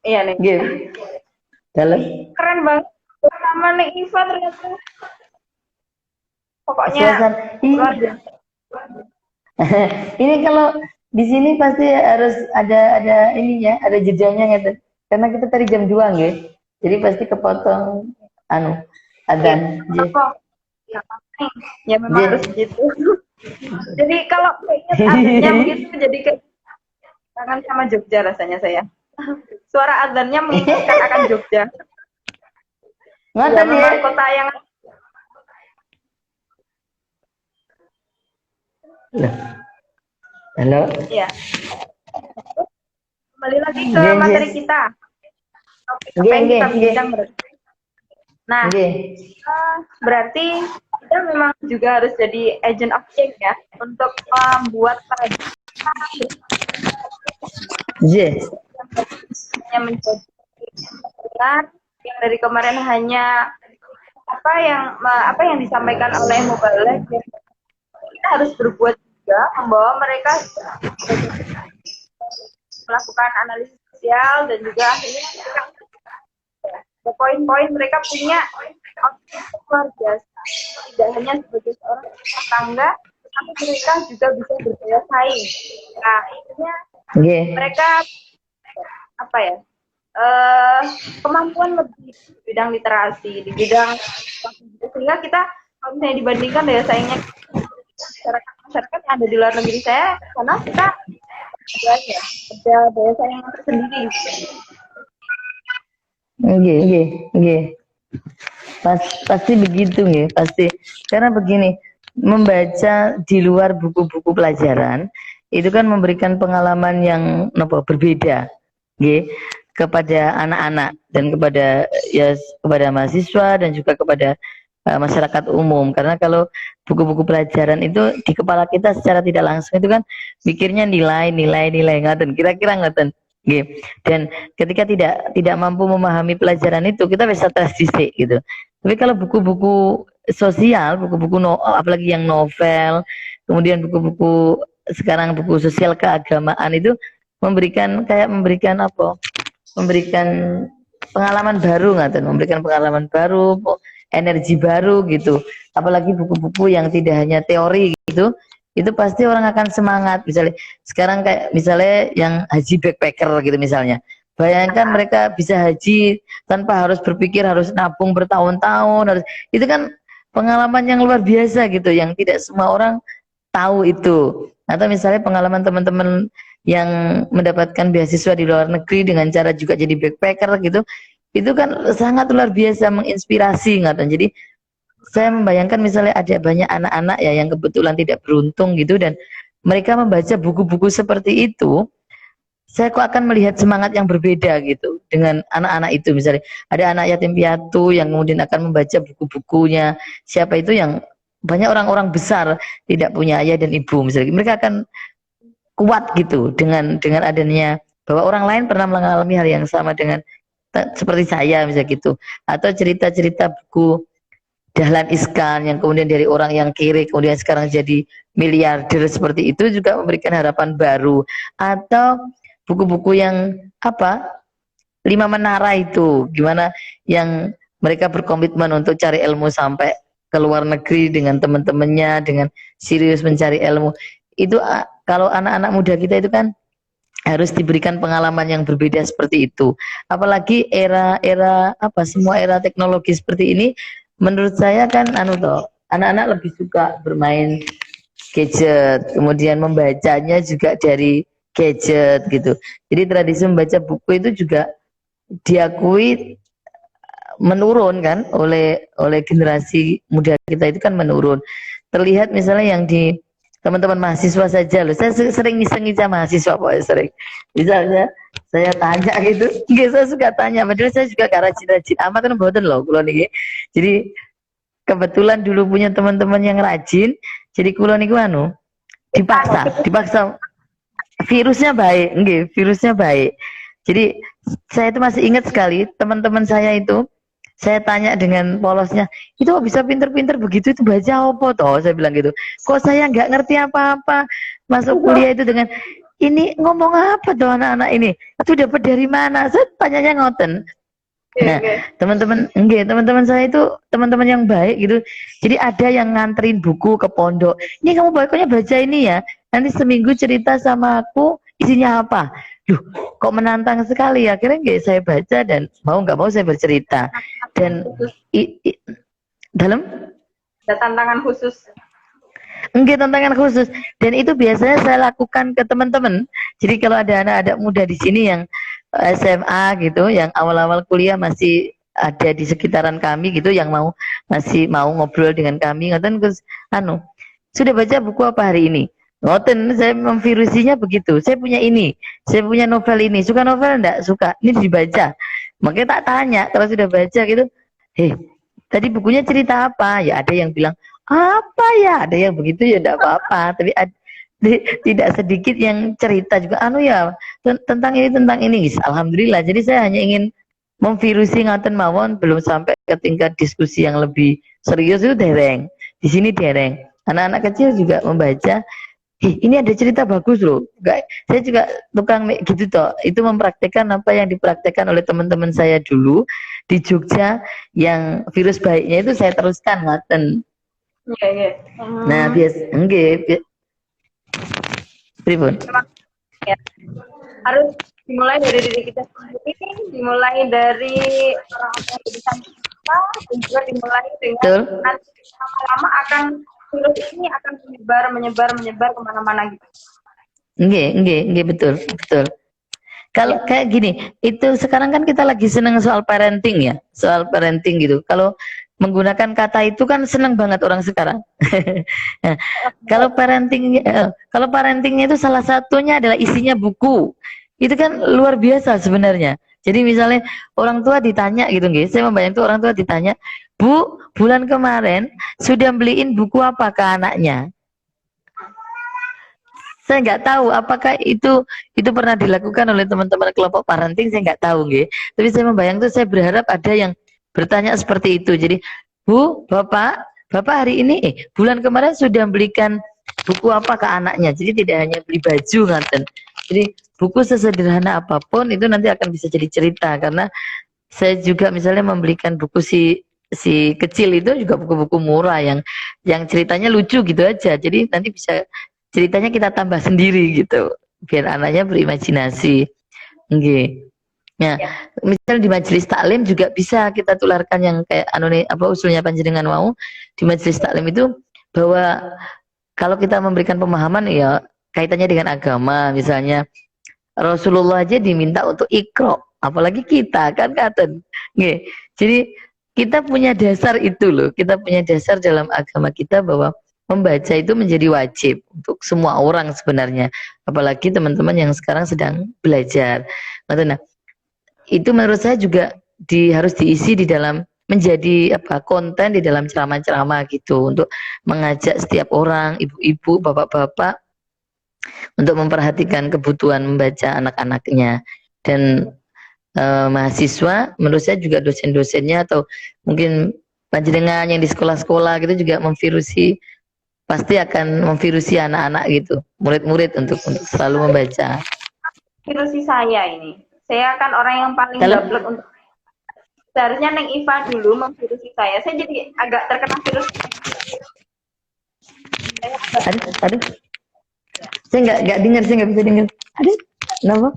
S2: Iya nih.
S3: Dalam.
S2: Keren banget. Sama nih Iva ternyata. Pokoknya luar biasa.
S3: Ini kalau di sini pasti harus ada ininya, ada jedanya gitu. Karena kita tadi jam 2 nggih. Jadi pasti kepotong adzan.
S2: Ya memang harus gitu. Jadi kalau ingat adanya begitu jadi kayak kangen sama Jogja rasanya saya. Suara azannya mengingatkan akan Jogja. Ya,
S3: Ngoten ya.
S2: memang kota yang
S3: Loh, halo.
S2: ya. Kembali lagi ke
S3: Nggih,
S2: materi
S3: nggih.
S2: kita. Topik apa
S3: Nggih,
S2: yang kita
S3: nggih, nggih.
S2: bincang berarti. Nah,
S3: Nggih.
S2: berarti kita memang juga harus jadi agent of change ya untuk membuat
S3: Nggih.
S2: yang menjadi benar yang dari kemarin hanya apa yang disampaikan oleh Mubalik, kita harus berbuat juga membawa mereka melakukan analisis sosial dan juga akhirnya poin-poin mereka punya output luar biasa, tidak hanya sebagai seorang rumah tangga tapi mereka juga bisa berdaya saing. Nah, akhirnya
S3: Nggih.
S2: mereka apa ya kemampuan lebih di bidang literasi, di bidang sehingga kita kalau misalnya dibandingkan daya saingnya masyarakat yang ada di luar negeri saya, karena kita ada daya saing yang tersendiri.
S3: Nggih, nggih, nggih. Pasti begitu nggih, pasti. Karena begini, membaca di luar buku-buku pelajaran itu kan memberikan pengalaman yang berbeda, nggih, kepada anak-anak dan kepada mahasiswa dan juga kepada masyarakat umum. Karena kalau buku-buku pelajaran itu di kepala kita secara tidak langsung itu kan mikirnya nilai ngaten, kira-kira ngaten. Nggih. Dan ketika tidak mampu memahami pelajaran itu, kita bisa stres dhisik gitu. Tapi kalau buku-buku sosial, buku-buku apalagi yang novel, kemudian buku-buku sekarang buku sosial keagamaan itu memberikan apa? Memberikan pengalaman baru ngaten, memberikan pengalaman baru, energi baru gitu. Apalagi buku-buku yang tidak hanya teori gitu, itu pasti orang akan semangat. Misalnya sekarang kayak misalnya yang haji backpacker gitu misalnya, bayangkan mereka bisa haji tanpa harus berpikir harus nabung bertahun-tahun, harus itu kan pengalaman yang luar biasa gitu, yang tidak semua orang tahu itu. Atau misalnya pengalaman teman-teman yang mendapatkan beasiswa di luar negeri dengan cara juga jadi backpacker gitu, itu kan sangat luar biasa, menginspirasi ngaten. Jadi saya membayangkan misalnya ada banyak anak-anak ya yang kebetulan tidak beruntung gitu dan mereka membaca buku-buku seperti itu, saya kok akan melihat semangat yang berbeda gitu dengan anak-anak itu. Misalnya ada anak yatim piatu yang kemudian akan membaca buku-bukunya siapa itu yang banyak orang-orang besar tidak punya ayah dan ibu misalnya, mereka akan kuat gitu dengan adanya bahwa orang lain pernah mengalami hal yang sama dengan seperti saya misalnya gitu. Atau cerita-cerita buku Dahlan Iskan yang kemudian dari orang yang kiri kemudian sekarang jadi miliarder seperti itu juga memberikan harapan baru. Atau buku-buku yang apa, 5 menara itu gimana yang mereka berkomitmen untuk cari ilmu sampai ke luar negeri dengan teman-temannya dengan serius mencari ilmu itu. Kalau anak-anak muda kita itu kan harus diberikan pengalaman yang berbeda seperti itu. Apalagi era apa semua era teknologi seperti ini, menurut saya kan anak-anak lebih suka bermain gadget, kemudian membacanya juga dari gadget gitu. Jadi tradisi membaca buku itu juga diakui menurun kan oleh generasi muda kita, itu kan menurun. Terlihat misalnya yang di teman-teman mahasiswa saja loh, saya sering ngiseng-ngiseng mahasiswa Pak, sering misalnya saya tanya gitu, saya suka tanya, padahal saya juga gak rajin-rajin amat kan mboten loh kula niki. Jadi kebetulan dulu punya teman-teman yang rajin, jadi kula niku dipaksa virusnya baik, virusnya baik. Jadi saya itu masih ingat sekali teman-teman saya itu, saya tanya dengan polosnya, itu kok bisa pinter-pinter begitu, itu baca apa toh? Saya bilang gitu. Kok saya nggak ngerti apa-apa masuk kuliah itu dengan ini ngomong apa tuh anak-anak ini? Itu dapat dari mana? Saya tanyanya ngoten. Nah, teman-teman saya itu teman-teman yang baik gitu. Jadi ada yang nganterin buku ke pondok. Ini kamu pokoknya baca ini ya. Nanti seminggu cerita sama aku isinya apa. Duh, kok menantang sekali ya. Akhirnya saya baca dan mau nggak mau saya bercerita. Dan dalam
S2: ada tantangan khusus.
S3: Tantangan khusus. Dan itu biasanya saya lakukan ke teman-teman. Jadi kalau ada anak-anak muda di sini yang SMA gitu, yang awal-awal kuliah masih ada di sekitaran kami gitu, yang masih mau ngobrol dengan kami, ngoten Gus, anu, sudah baca buku apa hari ini? Ngoten, saya memvirusinya begitu. Saya punya ini, saya punya novel ini. Suka novel enggak? Suka. Ini dibaca. Makanya tak tanya kalau sudah baca gitu. Heh, tadi bukunya cerita apa? Ya ada yang bilang apa ya? Ada yang begitu ya enggak apa-apa. Tapi tidak sedikit yang cerita juga. Anu ya tentang ini. Alhamdulillah. Jadi saya hanya ingin memvirusi ngaten mawon, belum sampai ke tingkat diskusi yang lebih serius itu dereng. Di sini dereng. Anak-anak kecil juga membaca. Ini ada cerita bagus loh. Saya juga tukang gitu toh. Itu mempraktekkan apa yang dipraktekkan oleh teman-teman saya dulu di Jogja, yang virus baiknya itu saya teruskan ngaten.
S2: Iya, iya.
S3: Nah, nggih, pripun?
S2: Ya. Harus dimulai dari diri kita sendiri, dimulai dari orang-orang di samping kita, dan juga dimulai dengan nanti lama-lama akan virus ini akan menyebar kemana-mana gitu.
S3: Nggih, betul. Kalau kayak gini, itu sekarang kan kita lagi seneng soal parenting ya, soal parenting gitu. Kalau menggunakan kata itu kan seneng banget orang sekarang. Nah, kalau parentingnya itu salah satunya adalah isinya buku. Itu kan luar biasa sebenarnya. Jadi misalnya orang tua ditanya gitu, guys, saya membayangkan tuh orang tua ditanya, Bu, bulan kemarin sudah beliin buku apa ke anaknya? Saya nggak tahu apakah itu pernah dilakukan oleh teman-teman kelompok parenting, saya nggak tahu, nggih. Tapi saya membayangkan tuh, saya berharap ada yang bertanya seperti itu. Jadi, Bu, Bapak hari ini, bulan kemarin sudah belikan buku apa ke anaknya? Jadi tidak hanya beli baju, ngaten. Jadi buku sesederhana apapun itu nanti akan bisa jadi cerita, karena saya juga misalnya membelikan buku si kecil itu juga buku-buku murah yang ceritanya lucu gitu aja. Jadi nanti bisa ceritanya kita tambah sendiri gitu, biar anaknya berimajinasi. Nggih. Nah, misal di majelis taklim juga bisa kita tularkan yang kayak usulnya panjenengan mau di majelis taklim itu, bahwa kalau kita memberikan pemahaman ya kaitannya dengan agama, misalnya Rasulullah aja diminta untuk ikro, apalagi kita kan katen. Nggih. Jadi kita punya dasar itu loh, kita punya dasar dalam agama kita bahwa membaca itu menjadi wajib untuk semua orang sebenarnya, apalagi teman-teman yang sekarang sedang belajar. Nah, itu menurut saya juga harus diisi di dalam menjadi konten di dalam ceramah-ceramah gitu, untuk mengajak setiap orang, ibu-ibu, bapak-bapak untuk memperhatikan kebutuhan membaca anak-anaknya. Dan mahasiswa, menurut saya juga dosen-dosennya atau mungkin panjenengan yang di sekolah-sekolah gitu juga pasti akan memvirusi anak-anak gitu, murid-murid untuk selalu membaca.
S2: Virusi saya ini, saya kan orang yang paling gablek untuk, seharusnya Neng Iva dulu memvirusi saya jadi agak terkena virus.
S3: Aduh. Saya nggak dengar, saya nggak bisa dengar. Aduh, kenapa?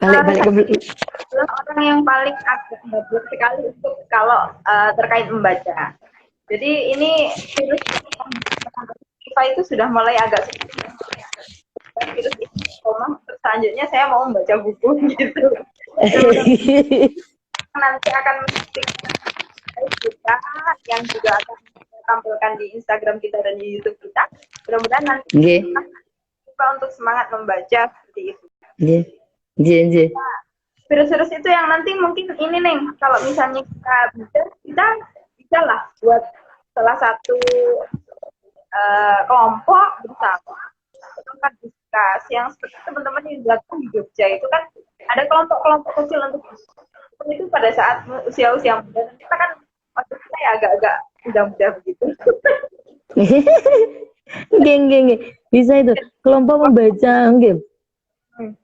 S3: Balik ke
S2: orang yang paling agak gablek sekali untuk kalau terkait membaca. Jadi ini virus IPA itu sudah mulai agak virus selanjutnya saya mau membaca buku gitu. Nanti akan kita yang juga akan tampilkan di Instagram kita dan di YouTube kita. Mudah-mudahan nanti kita untuk semangat membaca seperti itu. Nah, virus-virus itu yang nanti mungkin ini nih, kalau misalnya kita bisa lah buat salah satu kelompok bersama tempat diskusi yang seperti teman-teman yang dilakukan di Jogja itu kan ada kelompok-kelompok kecil untuk itu pada saat usia-usia muda. Kita kan waktu kita ya agak-agak muda-muda begitu.
S3: Geng, bisa itu kelompok membaca, game.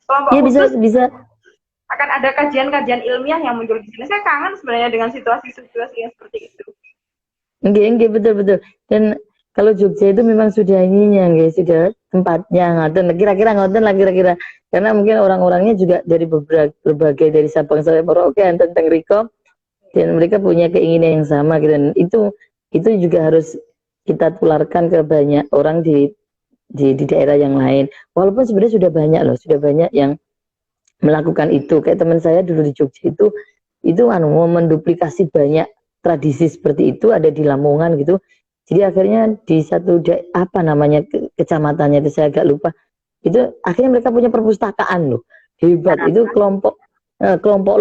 S2: Kelompok
S3: ya bisa
S2: akan ada kajian-kajian ilmiah yang muncul di sini. Saya kangen sebenarnya dengan situasi-situasi yang seperti itu.
S3: Enggak, betul. Dan kalau Jogja itu memang sudah ininya, guys, sudah tempatnya ngoten. Kira-kira ngoten lah kira-kira. Karena mungkin orang-orangnya juga dari berbagai dari Sabang sampai Merauke tentang Riko, dan mereka punya keinginan yang sama gitu. Dan itu juga harus kita tularkan ke banyak orang di daerah yang lain. Walaupun sebenarnya sudah banyak yang melakukan itu. Kayak teman saya dulu di Jogja itu mau menduplikasi banyak tradisi seperti itu ada di Lamongan gitu. Jadi akhirnya di satu apa namanya kecamatannya itu saya agak lupa. Itu akhirnya mereka punya perpustakaan loh. Hebat. Itu kelompok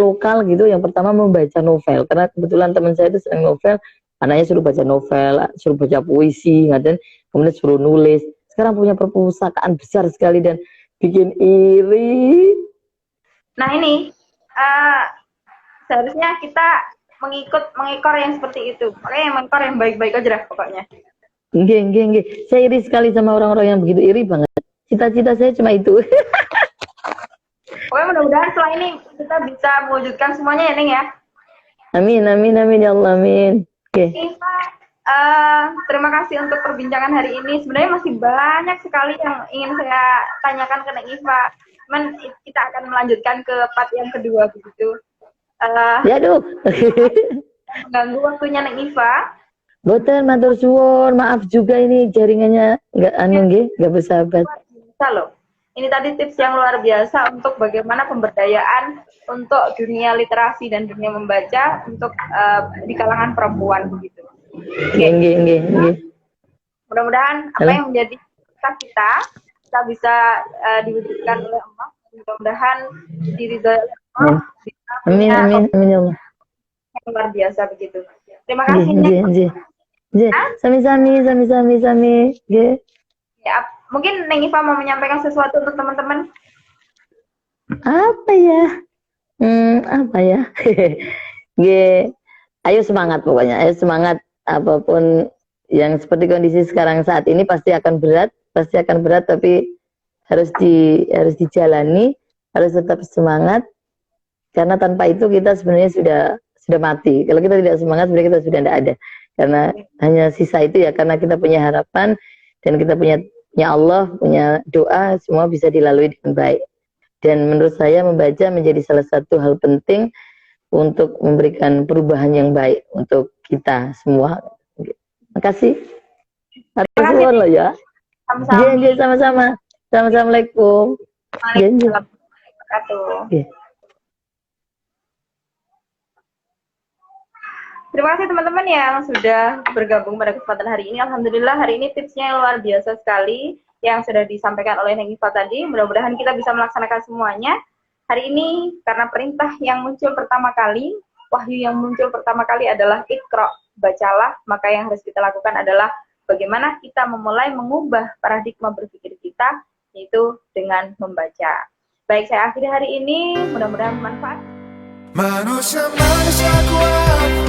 S3: lokal gitu yang pertama membaca novel karena kebetulan teman saya itu senang novel, anaknya suruh baca novel, suruh baca puisi, dan kemudian suruh nulis. Sekarang punya perpustakaan besar sekali dan bikin iri.
S2: Nah ini seharusnya kita mengekor yang seperti itu. Makanya yang mengekor yang baik-baik aja lah pokoknya.
S3: Nggih. Saya iri sekali sama orang-orang yang begitu, iri banget. Cita-cita saya cuma itu.
S2: Pokoknya mudah-mudahan setelah ini kita bisa mewujudkan semuanya ya, Neng ya.
S3: Amin ya Allah, amin. Oke.
S2: Iva, terima kasih untuk perbincangan hari ini. Sebenarnya masih banyak sekali yang ingin saya tanyakan ke Neng Iva. Cuman kita akan melanjutkan ke part yang kedua begitu.
S3: Ya aduh.
S2: Mengganggu waktunya Neng Iva.
S3: Boten matur suwun, maaf juga ini jaringannya nggak bersahabat.
S2: Bisa loh. Ini tadi tips yang luar biasa untuk bagaimana pemberdayaan untuk dunia literasi dan dunia membaca untuk di kalangan perempuan begitu.
S3: Nggih.
S2: Mudah-mudahan apa yang menjadi kita bisa diwujudkan oleh Allah. Mudah-mudahan diridhoi oleh Allah.
S3: Amin ya Allah.
S2: Yang luar biasa begitu. Terima kasih.
S3: Nggih. Sami-sami. Nggih.
S2: Ya, mungkin Neng Iva mau menyampaikan sesuatu untuk teman-teman.
S3: Apa ya? Nggih. Ayo semangat pokoknya. Ayo semangat, apapun yang seperti kondisi sekarang saat ini pasti akan berat tapi harus dijalani, harus tetap semangat karena tanpa itu kita sebenarnya sudah mati. Kalau kita tidak semangat sebenarnya kita sudah tidak ada. Karena hanya sisa itu ya karena kita punya harapan dan kita punya Allah, punya doa, semua bisa dilalui dengan baik. Dan menurut saya membaca menjadi salah satu hal penting untuk memberikan perubahan yang baik untuk kita semua. Terima kasih. Atur suwun loh ya. Sama-sama. Assalamualaikum.
S2: Waalaikumsalam warahmatullahi wabarakatuh. Terima kasih teman-teman yang sudah bergabung pada kesempatan hari ini. Alhamdulillah hari ini tipsnya luar biasa sekali yang sudah disampaikan oleh Neng Iva tadi. Mudah-mudahan kita bisa melaksanakan semuanya. Hari ini karena perintah yang muncul pertama kali, wahyu yang muncul pertama kali adalah Iqra, bacalah, maka yang harus kita lakukan adalah bagaimana kita memulai mengubah paradigma berpikir kita, yaitu dengan membaca. Baik, saya akhiri hari ini, mudah-mudahan bermanfaat.
S1: Manusia kuat